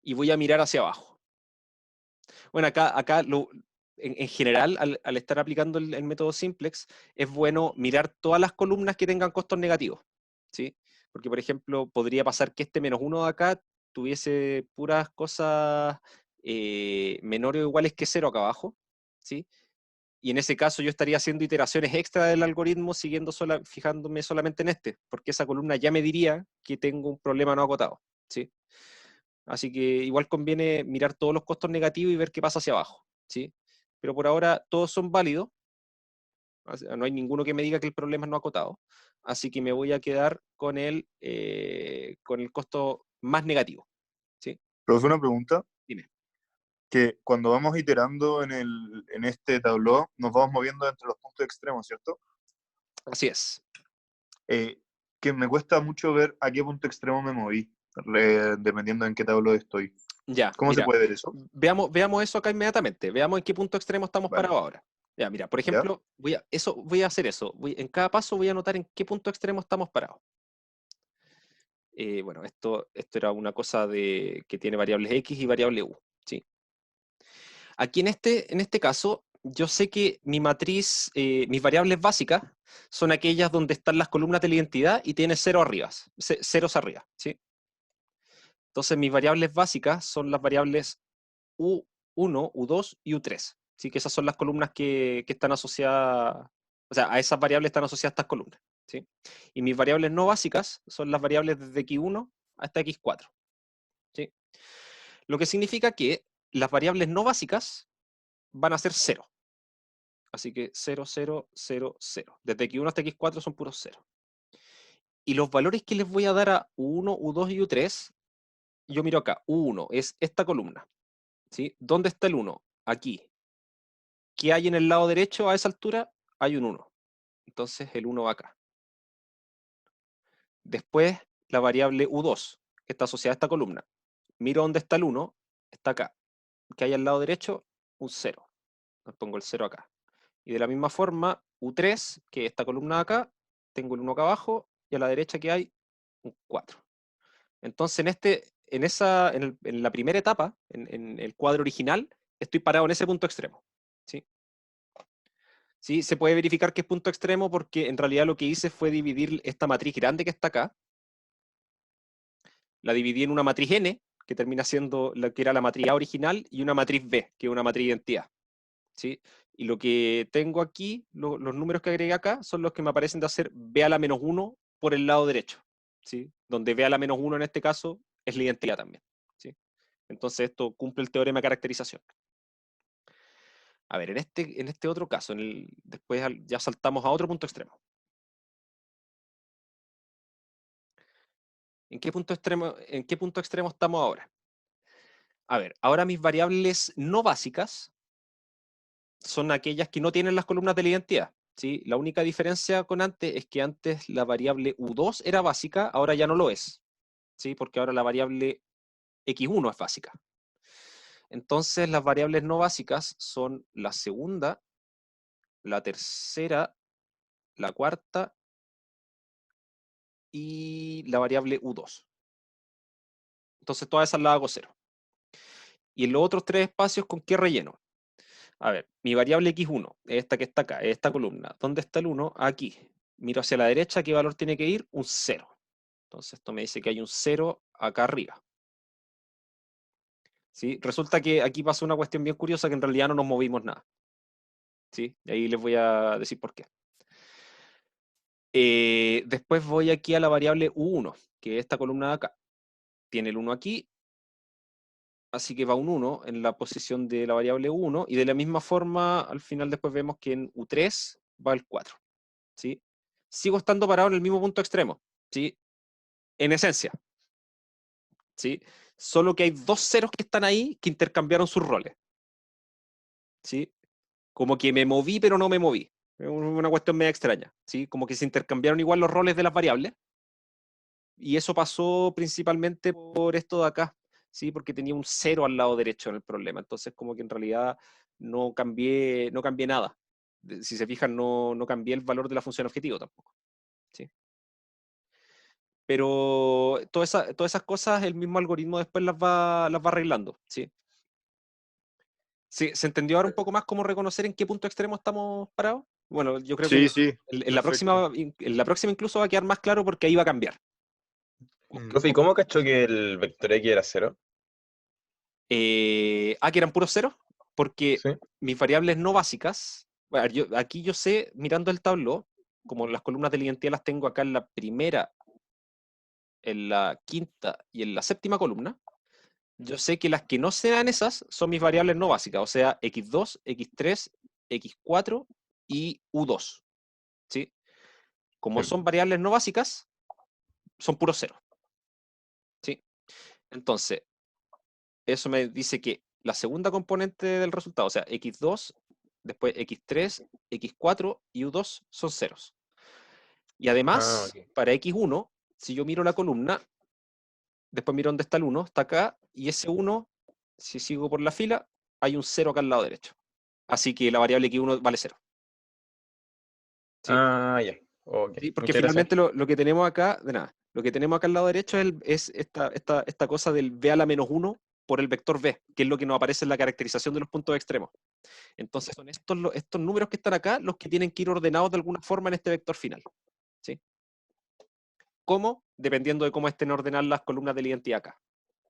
y voy a mirar hacia abajo. Bueno, acá en general, al estar aplicando el método simplex, es bueno mirar todas las columnas que tengan costos negativos. ¿Sí? Porque, por ejemplo, podría pasar que este menos 1 de acá tuviese puras cosas menores o iguales que 0 acá abajo. ¿Sí? Y en ese caso yo estaría haciendo iteraciones extra del algoritmo fijándome solamente en este, porque esa columna ya me diría que tengo un problema no acotado. ¿Sí? Así que igual conviene mirar todos los costos negativos y ver qué pasa hacia abajo. ¿Sí? Pero por ahora todos son válidos. No hay ninguno que me diga que el problema es no acotado. Así que me voy a quedar con el costo más negativo. ¿Sí? Profe, una pregunta. Dime. Que cuando vamos iterando en este tableau, nos vamos moviendo entre los puntos extremos, ¿cierto? Así es. Que me cuesta mucho ver a qué punto extremo me moví, dependiendo en qué tableau estoy. Ya, ¿Cómo se mira, puede ver eso? veamos eso acá inmediatamente. Veamos en qué punto extremo estamos Vale. parados ahora. Ya, mira, por ¿Ya? ejemplo, voy a hacer eso. En cada paso voy a anotar en qué punto extremo estamos parados. Bueno, esto era una cosa que tiene variables X y variable U. ¿Sí? Aquí en este caso, yo sé que mi matriz, mis variables básicas, son aquellas donde están las columnas de la identidad y tiene ceros arriba. ¿Sí? Entonces, mis variables básicas son las variables U1, U2 y U3. ¿Sí? Que esas son las columnas que están asociadas, o sea, a esas variables están asociadas estas columnas. ¿Sí? Y mis variables no básicas son las variables desde X1 hasta X4. ¿Sí? Lo que significa que las variables no básicas van a ser 0. Así que 0, 0, 0, 0. Desde X1 hasta X4 son puros 0. Y los valores que les voy a dar a U1, U2 y U3, yo miro acá. U1 es esta columna. ¿Sí? ¿Dónde está el 1? Aquí. ¿Qué hay en el lado derecho a esa altura? Hay un 1. Entonces el 1 va acá. Después la variable U2, que está asociada a esta columna. Miro dónde está el 1, está acá. ¿Qué hay al lado derecho? Un 0. Entonces pongo el 0 acá. Y de la misma forma, U3, que es esta columna de acá, tengo el 1 acá abajo, y a la derecha que hay un 4. Entonces en la primera etapa, en el cuadro original, estoy parado en ese punto extremo. ¿Sí? ¿Sí? Se puede verificar que es punto extremo porque en realidad lo que hice fue dividir esta matriz grande que está acá, la dividí en una matriz N, que termina siendo la que era la matriz A original, y una matriz B, que es una matriz de identidad. ¿Sí? Y lo que tengo aquí, los números que agregué acá, son los que me aparecen de hacer B a la menos 1 por el lado derecho. ¿Sí? Donde B a la menos 1 en este caso es la identidad también. ¿Sí? Entonces esto cumple el teorema de caracterización. A ver, en este otro caso, después ya saltamos a otro punto extremo. ¿En qué punto extremo estamos ahora? A ver, ahora mis variables no básicas son aquellas que no tienen las columnas de la identidad. ¿Sí? La única diferencia con antes es que antes la variable U2 era básica, ahora ya no lo es. ¿Sí? Porque ahora la variable X1 es básica. Entonces las variables no básicas son la segunda, la tercera, la cuarta y la variable U2. Entonces todas esas las hago 0. Y en los otros 3 espacios, ¿con qué relleno? A ver, mi variable X1, esta que está acá, esta columna. ¿Dónde está el 1? Aquí. Miro hacia la derecha, ¿qué valor tiene que ir? Un 0. Entonces esto me dice que hay un 0 acá arriba. ¿Sí? Resulta que aquí pasó una cuestión bien curiosa que en realidad no nos movimos nada. ¿Sí? Y ahí les voy a decir por qué. Después voy aquí a la variable U1, que es esta columna de acá. Tiene el 1 aquí, así que va un 1 en la posición de la variable U1, y de la misma forma, al final después vemos que en U3 va el 4. ¿Sí? Sigo estando parado en el mismo punto extremo, ¿sí? En esencia, ¿sí? Solo que hay 2 ceros que están ahí que intercambiaron sus roles, ¿sí? Como que me moví pero no me moví. Es una cuestión media extraña, ¿sí? Como que se intercambiaron igual los roles de las variables, y eso pasó principalmente por esto de acá, ¿sí? Porque tenía un 0 al lado derecho en el problema, entonces como que en realidad no cambié nada. Si se fijan, no cambié el valor de la función objetivo tampoco, ¿sí? Pero todas esas cosas el mismo algoritmo después las va arreglando, ¿sí? ¿Sí? ¿Se entendió ahora un poco más cómo reconocer en qué punto extremo estamos parados? Bueno, yo creo que Sí, sí, en la perfecto. próxima incluso va a quedar más claro porque ahí va a cambiar. Mm. Profe, ¿y cómo cachó que el vector X era 0? Que eran puros ceros, porque ¿Sí? mis variables no básicas, bueno, aquí yo sé, mirando el tableau, como las columnas de la identidad las tengo acá en la primera, en la quinta y en la séptima columna, yo sé que las que no sean esas son mis variables no básicas, o sea, x2, x3, x4 y u2. ¿Sí? Como Sí. son variables no básicas, son puros ceros. ¿Sí? Entonces, eso me dice que la segunda componente del resultado, o sea, x2, después x3, x4 y u2 son ceros. Y Ah, además, ok. para x1, si yo miro la columna, después miro dónde está el 1, está acá, y ese 1, si sigo por la fila, hay un 0 acá al lado derecho. Así que la variable x1 vale 0. ¿Sí? Ah, ya. Ok. ¿Sí? Porque Muchas gracias. finalmente lo que tenemos acá, de nada, lo que tenemos acá al lado derecho es esta cosa del b a la menos 1 por el vector b, que es lo que nos aparece en la caracterización de los puntos extremos. Entonces son estos números que están acá los que tienen que ir ordenados de alguna forma en este vector final. ¿Sí? ¿Cómo? Dependiendo de cómo estén ordenadas las columnas de la identidad acá.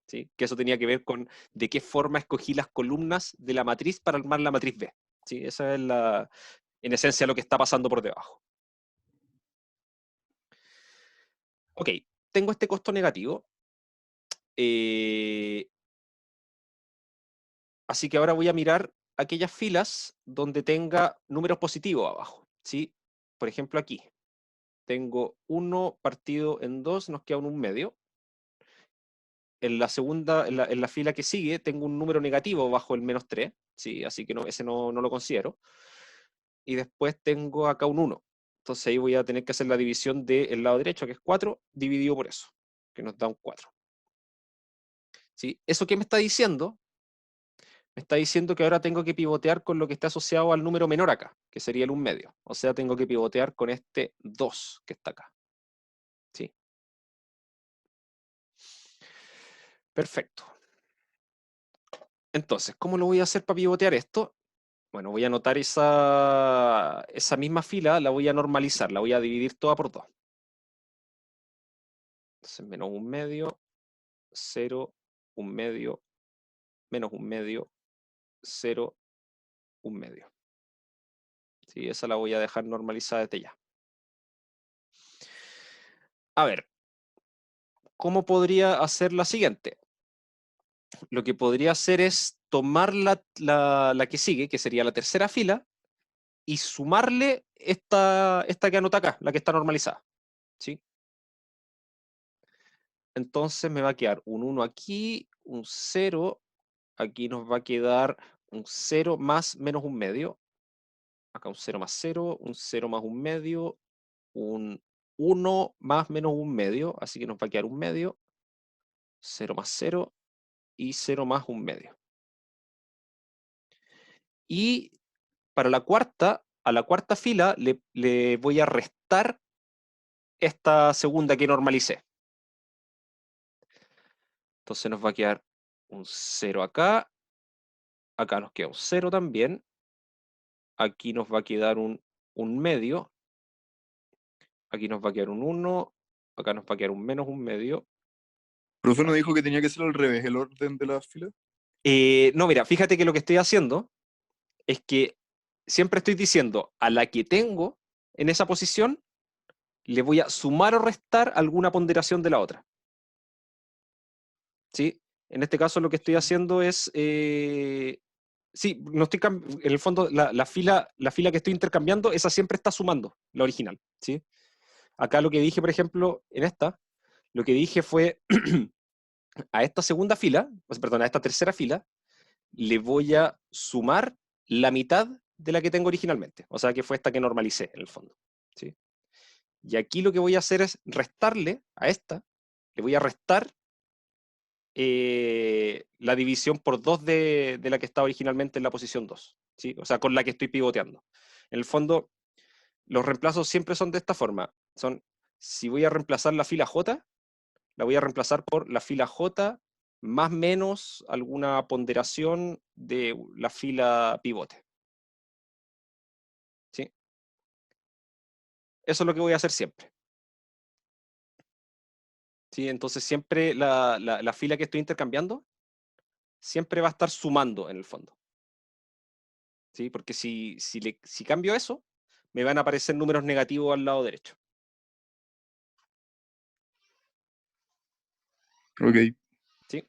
¿Sí? Que eso tenía que ver con de qué forma escogí las columnas de la matriz para armar la matriz B. ¿Sí? Esa es en esencia lo que está pasando por debajo. Ok, tengo este costo negativo. Así que ahora voy a mirar aquellas filas donde tenga números positivos abajo. ¿Sí? Por ejemplo, aquí. Tengo 1 partido en 2, nos queda un 1/2. En la segunda, en la fila que sigue, tengo un número negativo bajo el -3, ¿sí? Así que ese no lo considero. Y después tengo acá un 1. Entonces ahí voy a tener que hacer la división del lado derecho, que es 4, dividido por eso, que nos da un 4. ¿Sí? ¿Eso qué me está diciendo? Me está diciendo que ahora tengo que pivotear con lo que está asociado al número menor acá, que sería el 1/2. O sea, tengo que pivotear con este 2 que está acá. ¿Sí? Perfecto. Entonces, ¿cómo lo voy a hacer para pivotear esto? Bueno, voy a anotar esa misma fila, la voy a normalizar, la voy a dividir toda por 2. Entonces, menos 1/2, 0, 1/2, menos 1/2, 0, 1/2. Sí, esa la voy a dejar normalizada desde ya. A ver, ¿cómo podría hacer la siguiente? Lo que podría hacer es tomar la que sigue, que sería la tercera fila, y sumarle esta que anota acá, la que está normalizada. ¿Sí? Entonces me va a quedar un 1 aquí, un 0, aquí nos va a quedar un 0 más menos 1/2, acá un 0 más 0, un 0 más 1/2, un 1 más menos 1/2, así que nos va a quedar 1/2, 0 más 0 y 0 más 1/2. Y para a la cuarta fila le voy a restar esta segunda que normalicé. Entonces nos va a quedar un 0 acá, acá nos queda un 0 también, aquí nos va a quedar un medio, aquí nos va a quedar un 1, acá nos va a quedar un menos 1/2. ¿Profe no dijo que tenía que ser al revés el orden de las filas? No, mira, fíjate que lo que estoy haciendo es que siempre estoy diciendo a la que tengo en esa posición, le voy a sumar o restar alguna ponderación de la otra. ¿Sí? En este caso lo que estoy haciendo es, sí, no estoy en el fondo la fila que estoy intercambiando, esa siempre está sumando, la original. ¿Sí? Acá lo que dije, por ejemplo, en esta, lo que dije fue a esta segunda fila, perdón, a esta tercera fila, le voy a sumar la mitad de la que tengo originalmente. O sea, que fue esta que normalicé, en el fondo. ¿Sí? Y aquí lo que voy a hacer es restarle a esta, le voy a restar la división por 2 de la que estaba originalmente en la posición 2. ¿Sí? O sea, con la que estoy pivoteando. En el fondo, los reemplazos siempre son de esta forma. Son, si voy a reemplazar la fila J, la voy a reemplazar por la fila J más menos alguna ponderación de la fila pivote. ¿Sí? Eso es lo que voy a hacer siempre. ¿Sí? Entonces siempre la fila que estoy intercambiando siempre va a estar sumando en el fondo. ¿Sí? Porque si cambio eso, me van a aparecer números negativos al lado derecho. Ok. ¿Sí?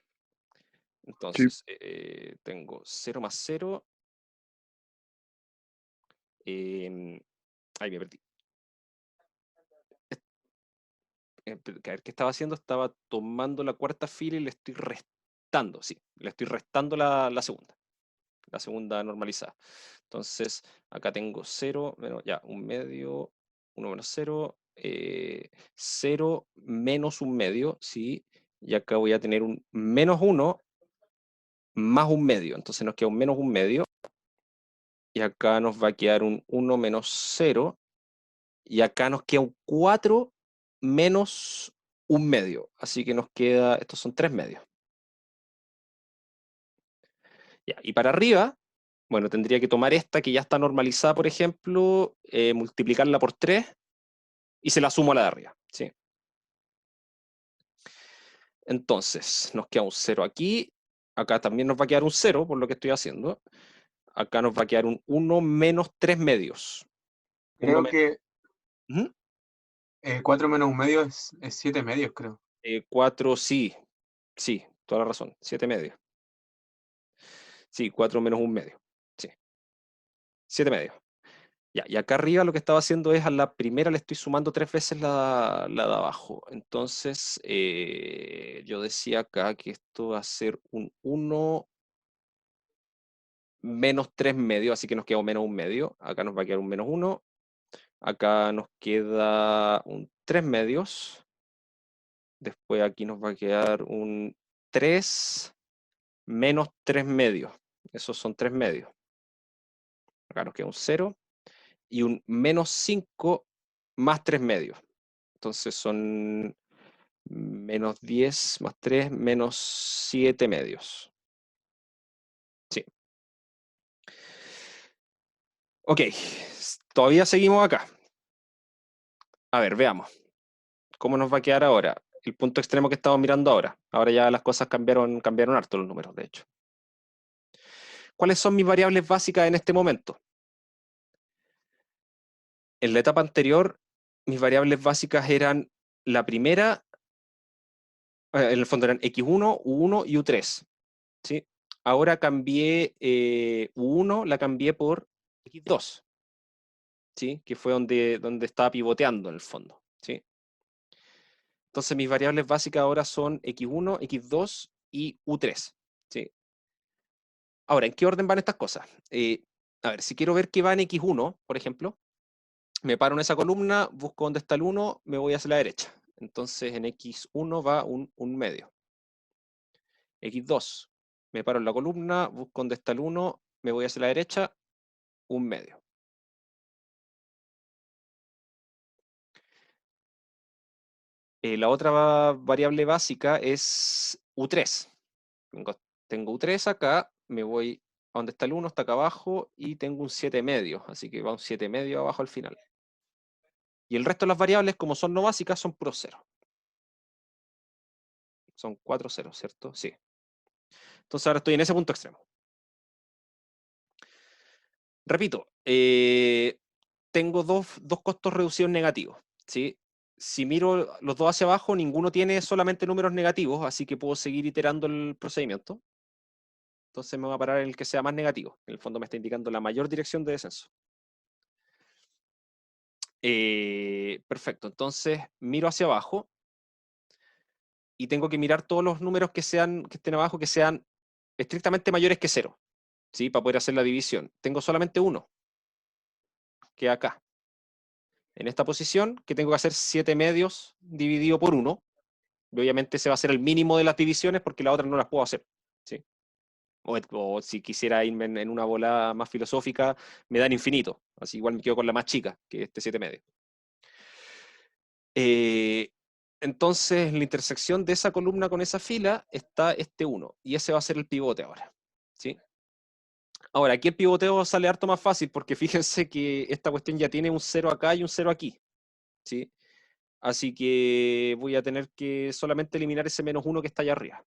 Entonces, tengo 0 más 0. Ahí me perdí. A ver, ¿qué estaba haciendo? Estaba tomando la cuarta fila y le estoy restando, sí, le estoy restando la segunda normalizada. Entonces, acá tengo 0, menos, ya, 1/2, 1 menos 0, 0 menos 1/2, sí, y acá voy a tener un menos 1 más 1/2, entonces nos queda un menos 1/2, y acá nos va a quedar un 1 menos 0, y acá nos queda un 4 menos 1/2, así que nos queda, estos son 3/2. Ya, y para arriba, bueno, tendría que tomar esta que ya está normalizada, por ejemplo, multiplicarla por 3 y se la sumo a la de arriba. ¿Sí? Entonces, nos queda un 0 aquí, acá también nos va a quedar un 0 por lo que estoy haciendo, acá nos va a quedar un 1 menos 3/2. Creo que ¿Mm? 4 menos 1/2 es 7/2, creo. 4, sí, toda la razón, 7/2. Sí, 4 menos 1/2, sí, 7/2. Ya, y acá arriba lo que estaba haciendo es a la primera le estoy sumando 3 veces la de abajo. Entonces, yo decía acá que esto va a ser un 1 menos 3/2, así que nos queda un menos 1/2. Acá nos va a quedar un menos 1. Acá nos queda un 3/2. Después aquí nos va a quedar un 3 menos 3/2. Esos son 3/2. Acá nos queda un 0. Y un menos 5 más 3/2. Entonces son menos 10 más 3, menos 7/2. Sí. Ok, todavía seguimos acá. A ver, veamos. ¿Cómo nos va a quedar ahora? El punto extremo que estamos mirando ahora. Ahora ya las cosas cambiaron harto los números, de hecho. ¿Cuáles son mis variables básicas en este momento? En la etapa anterior, mis variables básicas eran la primera, en el fondo eran X1, U1 y U3. ¿Sí? Ahora cambié U1, la cambié por X2. ¿Sí? Que fue donde estaba pivoteando en el fondo. ¿Sí? Entonces mis variables básicas ahora son X1, X2 y U3. ¿Sí? Ahora, ¿en qué orden van estas cosas? A ver, si quiero ver qué va en X1, por ejemplo, me paro en esa columna, busco dónde está el 1, me voy hacia la derecha. Entonces en X1 va un medio. X2, me paro en la columna, busco dónde está el 1, me voy hacia la derecha, un medio. La otra variable básica es U3. Tengo U3 acá, me voy a donde está el 1, está acá abajo, y tengo un 7 medio, así que va un 7 medio abajo al final. Y el resto de las variables, como son no básicas, son puro 0. Son 4 ceros, ¿cierto? Sí. Entonces ahora estoy en ese punto extremo. Repito, tengo dos costos reducidos negativos, ¿sí? Si miro los dos hacia abajo, ninguno tiene solamente números negativos, así que puedo seguir iterando el procedimiento. Entonces me voy a parar en el que sea más negativo. En el fondo me está indicando la mayor dirección de descenso. Perfecto, entonces miro hacia abajo y tengo que mirar todos los números que estén abajo que sean estrictamente mayores que 0, ¿sí? Para poder hacer la división. Tengo solamente uno, que acá. En esta posición, que tengo que hacer 7 medios dividido por 1. Y obviamente ese va a ser el mínimo de las divisiones porque las otras no las puedo hacer, ¿sí? O si quisiera irme en una bola más filosófica, me dan infinito. Así igual me quedo con la más chica, que este 7 medios. Entonces, en la intersección de esa columna con esa fila está este 1. Y ese va a ser el pivote ahora, ¿sí? Ahora, aquí el pivoteo sale harto más fácil porque fíjense que esta cuestión ya tiene un 0 acá y un 0 aquí, ¿sí? Así que voy a tener que solamente eliminar ese -1 que está allá arriba.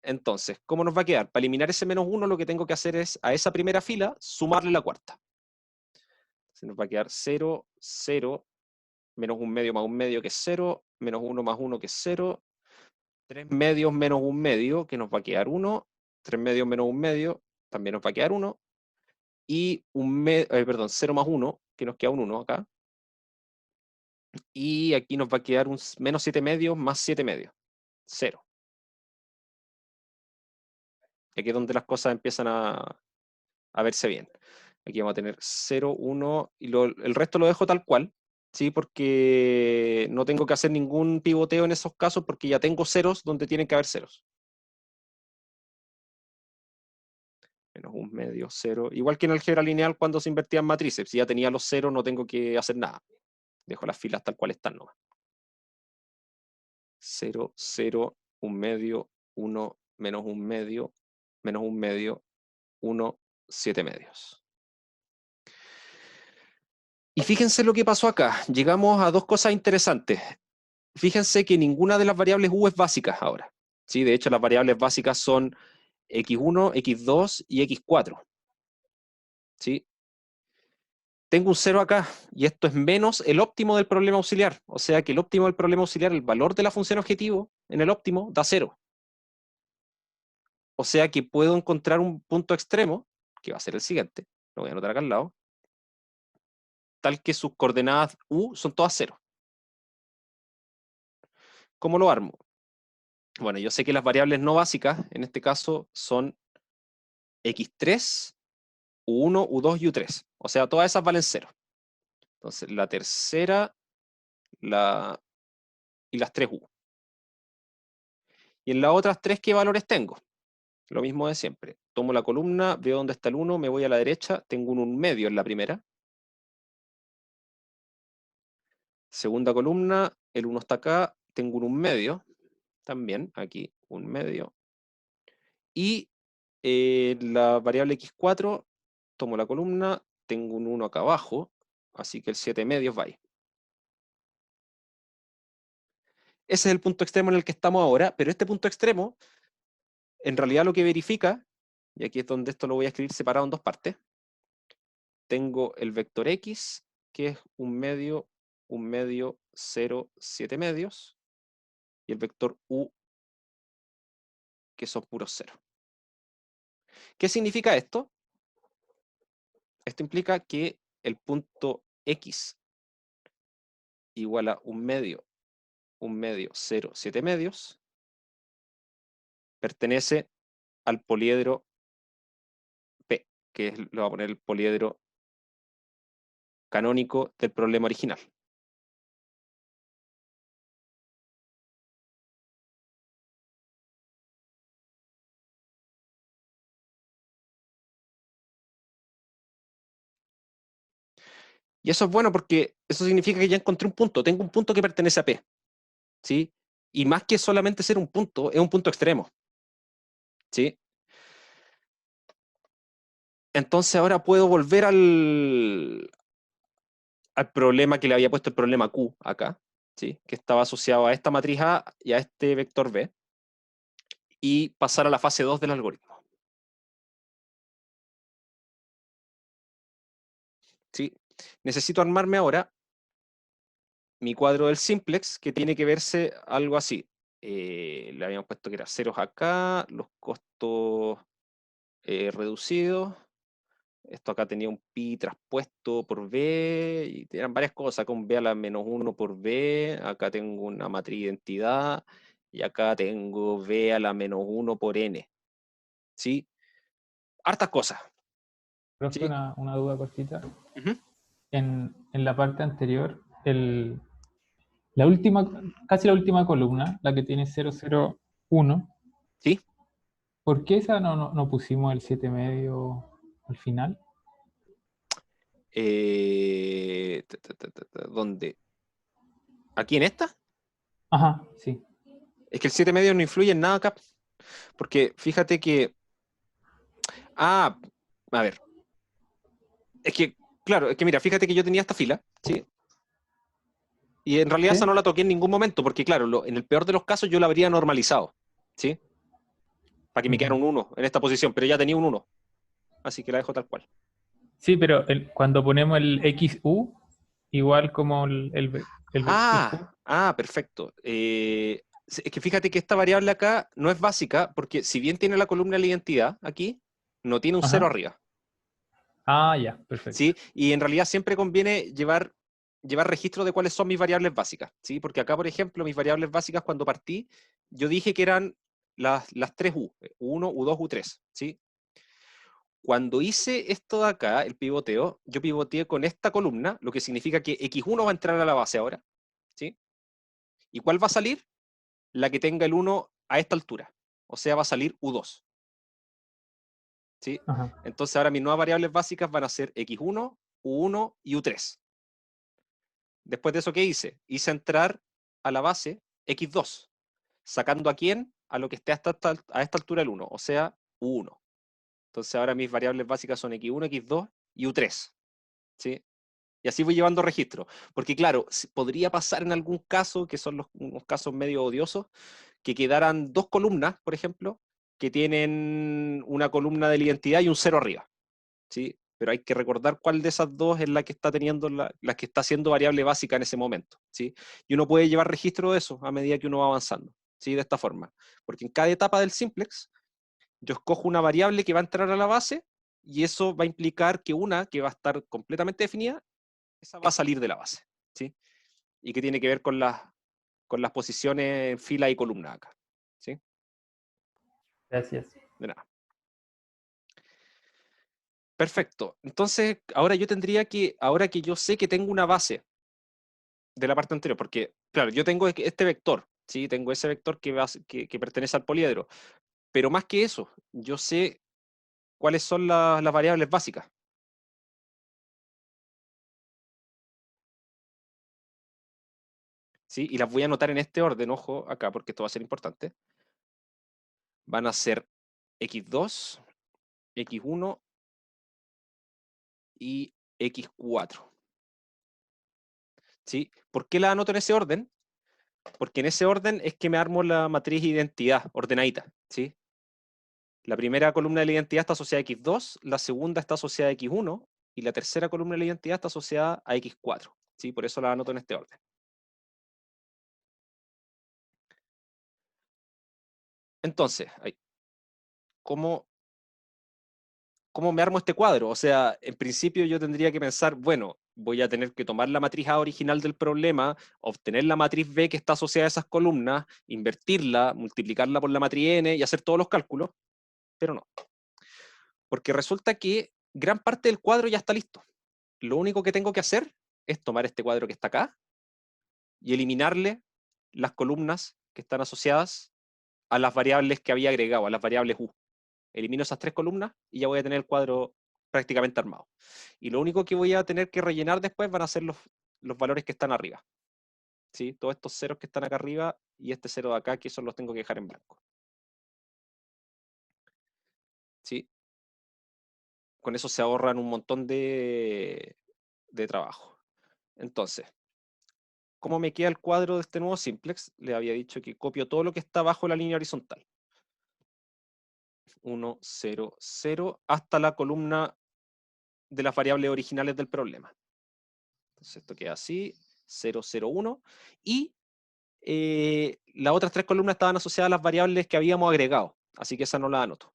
Entonces, ¿cómo nos va a quedar? Para eliminar ese -1 lo que tengo que hacer es a esa primera fila sumarle la cuarta. Se nos va a quedar 0, 0, menos un medio más un medio que es 0, menos 1 más 1 que es 0, 3 medios menos un medio que nos va a quedar 1, 3 medios menos un medio también nos va a quedar 1, y 0 más 1 que nos queda un 1 acá. Y aquí nos va a quedar un menos 7 medios más 7 medios, 0. Aquí es donde las cosas empiezan a verse bien. Aquí vamos a tener 0, 1, y el resto lo dejo tal cual, ¿sí? Porque no tengo que hacer ningún pivoteo en esos casos porque ya tengo ceros donde tienen que haber ceros. Menos un medio, 0. Igual que en álgebra lineal cuando se invertían matrices. Si ya tenía los ceros no tengo que hacer nada. Dejo las filas tal cual están nomás. 0, 0, un medio, 1, menos un medio, 1, 7 medios. Y fíjense lo que pasó acá. Llegamos a dos cosas interesantes. Fíjense que ninguna de las variables u es básica ahora, ¿sí? De hecho, las variables básicas son x1, x2 y x4, ¿sí? Tengo un 0 acá, y esto es menos el óptimo del problema auxiliar. O sea que el óptimo del problema auxiliar, el valor de la función objetivo en el óptimo, da 0. O sea que puedo encontrar un punto extremo, que va a ser el siguiente, lo voy a anotar acá al lado, tal que sus coordenadas u son todas 0. ¿Cómo lo armo? Bueno, yo sé que las variables no básicas, en este caso, son x3, u1, u2 y u3. O sea, todas esas valen 0. Entonces, la tercera y las 3u. Y en las otras 3, ¿qué valores tengo? Lo mismo de siempre. Tomo la columna, veo dónde está el 1, me voy a la derecha, tengo un 1 medio en la primera. Segunda columna, el 1 está acá, tengo un 1 medio. También, aquí, 1 medio. Y la variable x4, tomo la columna, tengo un 1 acá abajo, así que el 7 medios va ahí. Ese es el punto extremo en el que estamos ahora, pero este punto extremo, en realidad lo que verifica, y aquí es donde esto lo voy a escribir separado en dos partes, tengo el vector X, que es 1 medio, 0, 7 medios, y el vector U, que son puros 0. ¿Qué significa esto? Esto implica que el punto X igual a 1 medio, 0, 7 medios, pertenece al poliedro P, que es, le voy a poner el poliedro canónico del problema original. Y eso es bueno porque eso significa que ya encontré un punto, tengo un punto que pertenece a P, ¿sí? Y más que solamente ser un punto, es un punto extremo, ¿sí? Entonces ahora puedo volver al problema que le había puesto el problema Q acá, ¿sí? Que estaba asociado a esta matriz A y a este vector B, y pasar a la fase 2 del algoritmo. ¿Sí? Necesito armarme ahora mi cuadro del simplex, que tiene que verse algo así. Le habíamos puesto que era ceros acá, los costos reducidos. Esto acá tenía un pi traspuesto por b, y eran varias cosas. Acá un b a la menos 1 por b, acá tengo una matriz de identidad, y acá tengo b a la menos 1 por n. ¿Sí? Hartas cosas. Profe, ¿Sí? una duda cortita. Ujú. En la parte anterior, la última, casi la última columna, la que tiene 001, ¿Sí? ¿por qué esa no pusimos el 7 medio al final? ¿Dónde? ¿Aquí en esta? Ajá, sí. Es que el 7 medios no influye en nada acá. Porque fíjate que... Ah, a ver. Es que, claro, es que mira, fíjate que yo tenía esta fila, ¿sí? Y en realidad ¿Sí? esa no la toqué en ningún momento, porque claro, en el peor de los casos yo la habría normalizado, ¿sí? Para que me quedara un 1 en esta posición, pero ya tenía un 1. Así que la dejo tal cual. Sí, pero cuando ponemos el XU, igual como el Q. Perfecto. Es que fíjate que esta variable acá no es básica, porque si bien tiene la columna de la identidad aquí, no tiene un 0 Ajá. arriba. Ah, ya, perfecto. ¿Sí? Y en realidad siempre conviene llevar registro de cuáles son mis variables básicas, ¿sí? Porque acá, por ejemplo, mis variables básicas cuando partí, yo dije que eran las 3 U, U1, U2, U3, ¿sí? Cuando hice esto de acá, el pivoteo, yo pivoteé con esta columna, lo que significa que X1 va a entrar a la base ahora, ¿sí? ¿Y cuál va a salir? La que tenga el 1 a esta altura, o sea, va a salir U2, ¿sí? Ajá. Entonces ahora mis nuevas variables básicas van a ser X1, U1 y U3. Después de eso, ¿qué hice? Hice entrar a la base X2, sacando a quién, a lo que esté a esta altura el 1, o sea, U1. Entonces ahora mis variables básicas son X1, X2 y U3. ¿Sí? Y así voy llevando registro. Porque claro, podría pasar en algún caso, que son unos casos medio odiosos, que quedaran dos columnas, por ejemplo, que tienen una columna de la identidad y un 0 arriba. ¿Sí? Pero hay que recordar cuál de esas dos es la que está teniendo la que está siendo variable básica en ese momento, ¿sí? Y uno puede llevar registro de eso a medida que uno va avanzando, ¿sí? De esta forma. Porque en cada etapa del simplex, yo escojo una variable que va a entrar a la base, y eso va a implicar que una que va a estar completamente definida, esa va a salir de la base, ¿sí? Y que tiene que ver con las posiciones en fila y columna acá, ¿sí? Gracias. De nada. Perfecto. Entonces, ahora yo tendría que, ahora que yo sé que tengo una base de la parte anterior, porque, claro, yo tengo este vector, ¿sí? Tengo ese vector que pertenece al poliedro, pero más que eso, yo sé cuáles son las variables básicas. ¿Sí? Y las voy a anotar en este orden, ojo, acá, porque esto va a ser importante. Van a ser X2, X1 y x4. ¿Sí? ¿Por qué la anoto en ese orden? Porque en ese orden es que me armo la matriz identidad ordenadita, ¿sí? La primera columna de la identidad está asociada a x2, la segunda está asociada a x1, y la tercera columna de la identidad está asociada a x4, ¿sí? Por eso la anoto en este orden. Entonces, ¿cómo me armo este cuadro? O sea, en principio yo tendría que pensar, bueno, voy a tener que tomar la matriz A original del problema, obtener la matriz B que está asociada a esas columnas, invertirla, multiplicarla por la matriz N y hacer todos los cálculos, pero no. Porque resulta que gran parte del cuadro ya está listo. Lo único que tengo que hacer es tomar este cuadro que está acá y eliminarle las columnas que están asociadas a las variables que había agregado, a las variables U. Elimino esas 3 columnas y ya voy a tener el cuadro prácticamente armado. Y lo único que voy a tener que rellenar después van a ser los valores que están arriba. ¿Sí? Todos estos ceros que están acá arriba y este cero de acá, que esos los tengo que dejar en blanco. ¿Sí? Con eso se ahorran un montón de trabajo. Entonces, ¿cómo me queda el cuadro de este nuevo simplex? Le había dicho que copio todo lo que está bajo la línea horizontal. 1, 0, 0, hasta la columna de las variables originales del problema. Entonces esto queda así, 0, 0, 1. Y las otras 3 columnas estaban asociadas a las variables que habíamos agregado. Así que esa no la anoto.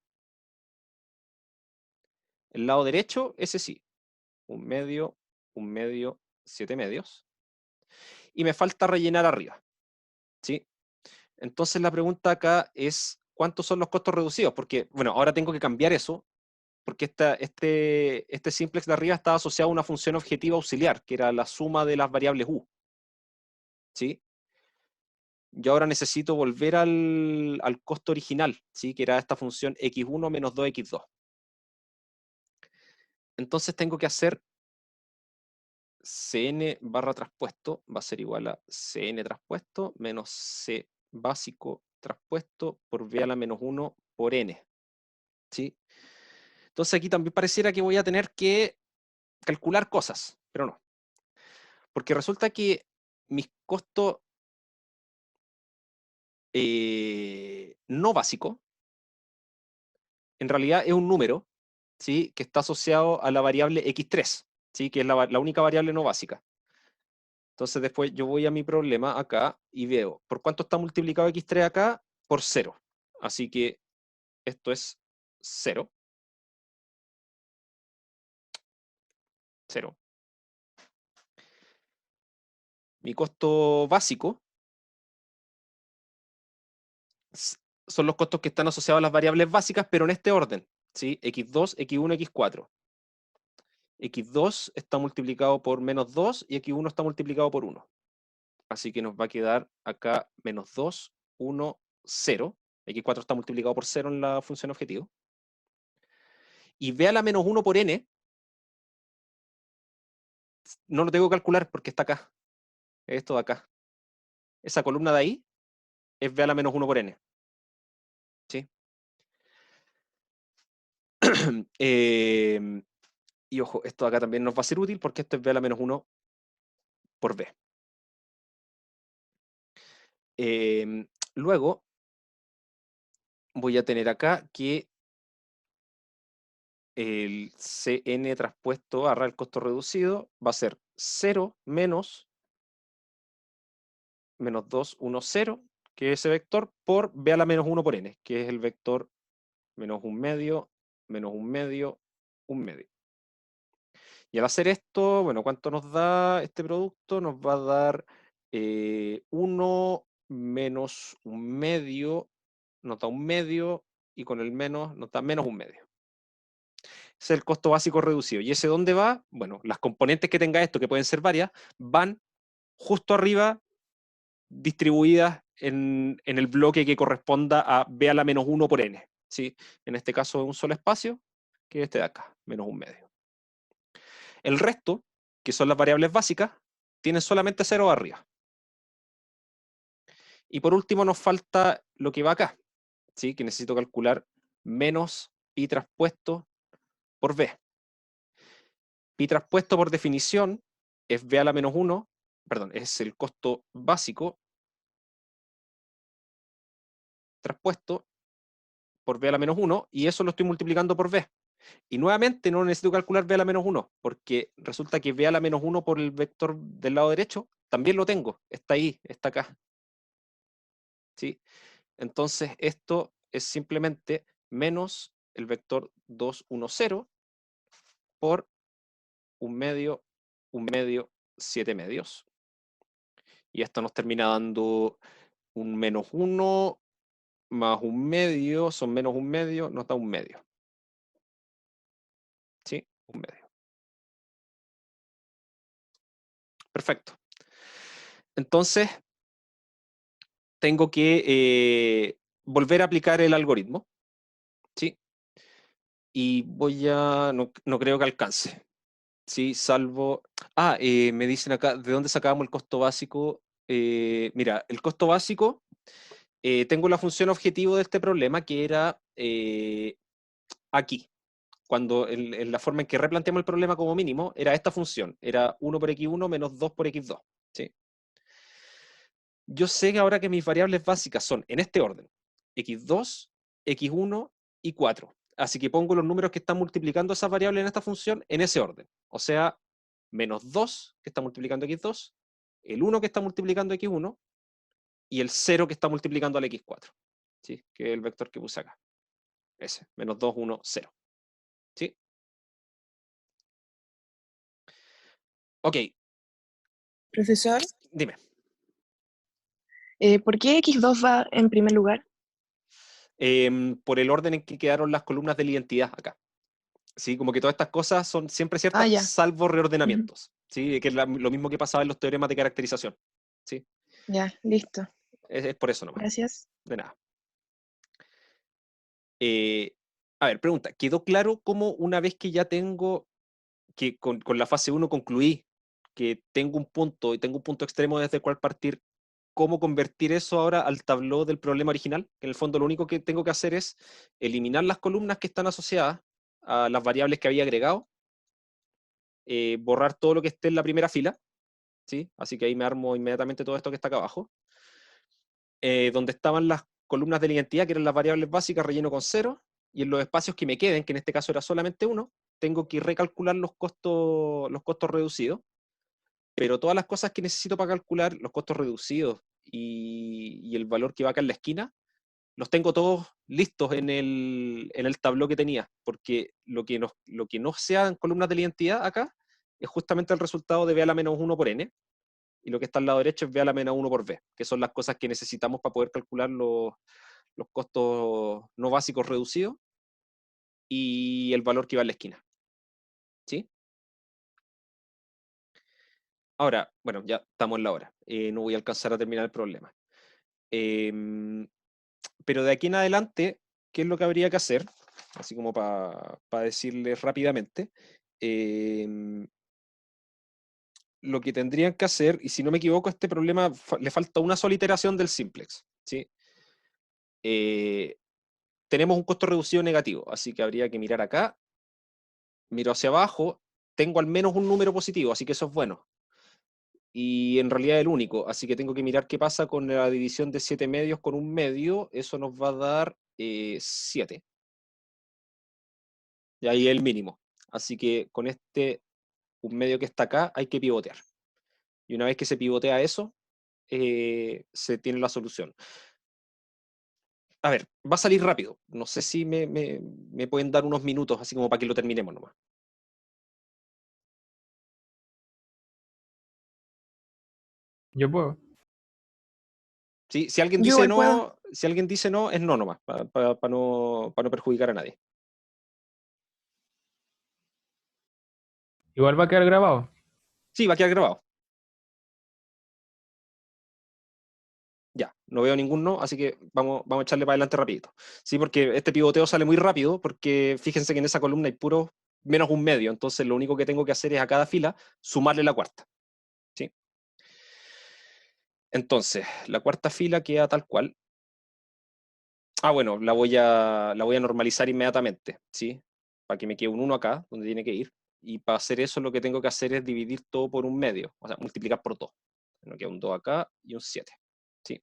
El lado derecho, ese sí. 1 medio, 1 medio, 7 medios. Y me falta rellenar arriba. ¿Sí? Entonces la pregunta acá es, ¿cuántos son los costos reducidos? Porque, bueno, ahora tengo que cambiar eso, porque este simplex de arriba estaba asociado a una función objetiva auxiliar, que era la suma de las variables U. ¿Sí? Yo ahora necesito volver al costo original, ¿sí? Que era esta función x1 menos 2x2. Entonces tengo que hacer cn barra traspuesto, va a ser igual a cn traspuesto menos c básico traspuesto por b a la menos 1 por n. ¿Sí? Entonces aquí también pareciera que voy a tener que calcular cosas, pero no. Porque resulta que mis costos no básicos, en realidad es un número, ¿sí? Que está asociado a la variable x3, ¿sí? Que es la única variable no básica. Entonces después yo voy a mi problema acá y veo, ¿por cuánto está multiplicado x3 acá? Por 0. Así que esto es 0. 0. Mi costo básico son los costos que están asociados a las variables básicas, pero en este orden, ¿sí? x2, x1, x4. x2 está multiplicado por menos 2 y x1 está multiplicado por 1. Así que nos va a quedar acá menos 2, 1, 0. x4 está multiplicado por 0 en la función objetivo. Y b a la menos 1 por n, no lo tengo que calcular porque está acá. Esto de acá. Esa columna de ahí es b a la menos 1 por n. ¿Sí? Y ojo, esto de acá también nos va a ser útil porque esto es b a la menos 1 por b. Luego voy a tener acá que el cn traspuesto barra el costo reducido va a ser 0 menos 2, 1, 0, que es ese vector, por b a la menos 1 por n, que es el vector menos 1 medio, menos 1 medio, 1 medio. Y al hacer esto, bueno, ¿cuánto nos da este producto? Nos va a dar 1 menos 1 medio, nos da 1 medio, y con el menos nos da menos 1 medio. Ese es el costo básico reducido. ¿Y ese dónde va? Bueno, las componentes que tenga esto, que pueden ser varias, van justo arriba, distribuidas en el bloque que corresponda a b a la menos 1 por n. ¿Sí? En este caso es un solo espacio, que es este de acá, menos 1 medio. El resto, que son las variables básicas, tienen solamente 0 arriba. Y por último nos falta lo que va acá, ¿sí? Que necesito calcular menos pi traspuesto por b. pi traspuesto por definición es b a la menos 1, perdón, es el costo básico traspuesto por b a la menos 1, y eso lo estoy multiplicando por b. Y nuevamente no necesito calcular b a la menos 1, porque resulta que b a la menos 1 por el vector del lado derecho, también lo tengo, está ahí, está acá. ¿Sí? Entonces esto es simplemente menos el vector 2, 1, 0 por 1/2, 1/2, 7/2. Y esto nos termina dando un menos 1 más 1/2, son menos 1/2, nos da 1/2. ¿Sí? 1/2. Perfecto. Entonces, tengo que volver a aplicar el algoritmo. ¿Sí? Y voy a... No creo que alcance. Sí, salvo... me dicen acá, ¿de dónde sacábamos el costo básico? Mira, el costo básico, tengo la función objetivo de este problema, que era aquí. Cuando en la forma en que replanteamos el problema como mínimo, era esta función, era 1 por x1 menos 2 por x2. ¿Sí? Yo sé que ahora que mis variables básicas son en este orden, x2, x1 y 4. Así que pongo los números que están multiplicando esas variables en esta función en ese orden. O sea, menos 2 que está multiplicando x2, el 1 que está multiplicando x1 y el 0 que está multiplicando al x4. ¿Sí? Que es el vector que puse acá. Ese, menos 2, 1, 0. ¿Sí? Ok, Profesor, dime. ¿por qué X2 va en primer lugar? Por el orden en que quedaron las columnas de la identidad acá. ¿Sí? Como que todas estas cosas son siempre ciertas, Ya. salvo Ujú. reordenamientos. ¿Sí? Que es lo mismo que pasaba en los teoremas de caracterización. ¿Sí? Ya, listo. Es por eso nomás. Gracias. De nada. A ver, pregunta, ¿quedó claro cómo una vez que ya tengo, que con la fase 1 concluí, que tengo un punto y tengo un punto extremo desde el cual partir, cómo convertir eso ahora al tabló del problema original? Que en el fondo lo único que tengo que hacer es eliminar las columnas que están asociadas a las variables que había agregado, borrar todo lo que esté en la primera fila, ¿sí? Así que ahí me armo inmediatamente todo esto que está acá abajo. Donde estaban las columnas de la identidad, que eran las variables básicas, relleno con 0, y en los espacios que me queden, que en este caso era solamente 1, tengo que recalcular los costos reducidos, pero todas las cosas que necesito para calcular los costos reducidos y el valor que va acá en la esquina, los tengo todos listos en el tabló que tenía, porque lo que no sean columnas de la identidad acá es justamente el resultado de b a la menos 1 por n, y lo que está al lado derecho es b a la menos 1 por b, que son las cosas que necesitamos para poder calcular los costos no básicos reducidos y el valor que va en la esquina. ¿Sí? Ahora, bueno, ya estamos en la hora. No voy a alcanzar a terminar el problema. Pero de aquí en adelante, ¿qué es lo que habría que hacer? Así como para decirles rápidamente. Lo que tendrían que hacer, y si no me equivoco, a este problema le falta una sola iteración del simplex. ¿Sí? Tenemos un costo reducido negativo, así que habría que mirar acá, miro hacia abajo, tengo al menos un número positivo, así que eso es bueno. Y en realidad es el único, así que tengo que mirar qué pasa con la división de 7 medios con un medio, eso nos va a dar 7. Y ahí es el mínimo. Así que con un medio que está acá, hay que pivotear. Y una vez que se pivotea eso, se tiene la solución. A ver, va a salir rápido. No sé si me pueden dar unos minutos, así como para que lo terminemos nomás. Yo puedo. ¿Sí? Si alguien Yo dice igual puedo. no, es no nomás, para no perjudicar a nadie. Igual va a quedar grabado. Sí, va a quedar grabado. Ya, no veo ningún no, así que vamos a echarle para adelante rapidito. Sí, porque este pivoteo sale muy rápido, porque fíjense que en esa columna hay puro menos un medio, entonces lo único que tengo que hacer es a cada fila sumarle la cuarta. ¿Sí? Entonces, la cuarta fila queda tal cual. Bueno, la voy a normalizar inmediatamente, ¿sí? Para que me quede un 1 acá, donde tiene que ir, Y para hacer eso lo que tengo que hacer es dividir todo por un medio, o sea, multiplicar por 2. Me queda un 2 acá y un 7. ¿Sí?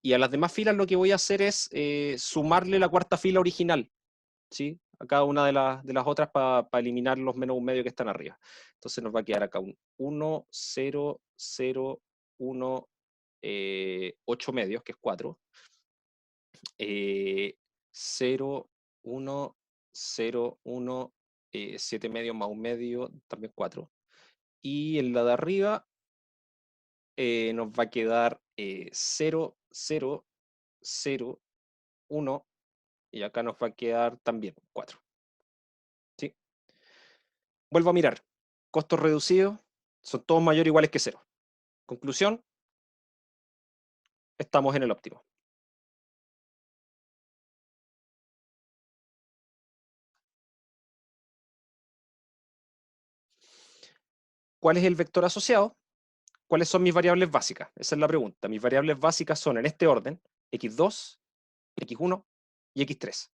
Y a las demás filas lo que voy a hacer es sumarle la cuarta fila original, ¿sí? A cada una de las otras para eliminar los menos un medio que están arriba. Entonces nos va a quedar acá un 1, 0, 0, 1, 8 medios, que es 4. 0, 1, 0, 1, 7 medios más un medio, también 4. Y en la de arriba nos va a quedar 0, 0, 0, 1, y acá nos va a quedar también 4. ¿Sí? Vuelvo a mirar. Costos reducidos son todos mayores o iguales que 0. Conclusión, estamos en el óptimo. ¿Cuál es el vector asociado? ¿Cuáles son mis variables básicas? Esa es la pregunta. Mis variables básicas son en este orden, x2, x1 y x3.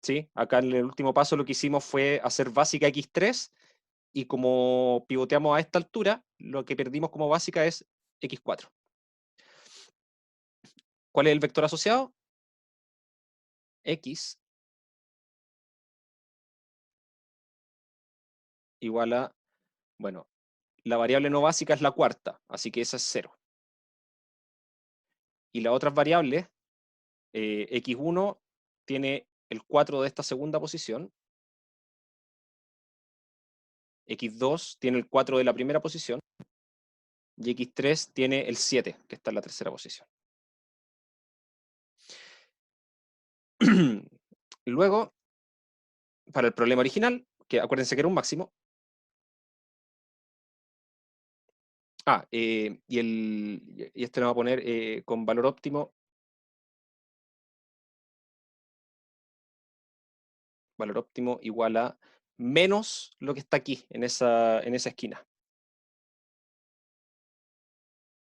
¿Sí? Acá en el último paso lo que hicimos fue hacer básica x3 y como pivoteamos a esta altura, lo que perdimos como básica es x4. ¿Cuál es el vector asociado? X igual a, bueno, la variable no básica es la cuarta, así que esa es 0. Y las otras variables, x1 tiene el 4 de esta segunda posición, x2 tiene el 4 de la primera posición, y x3 tiene el 7, que está en la tercera posición. Luego, para el problema original, que acuérdense que era un máximo, y este lo va a poner con valor óptimo, valor óptimo igual a menos lo que está aquí, en esa esquina.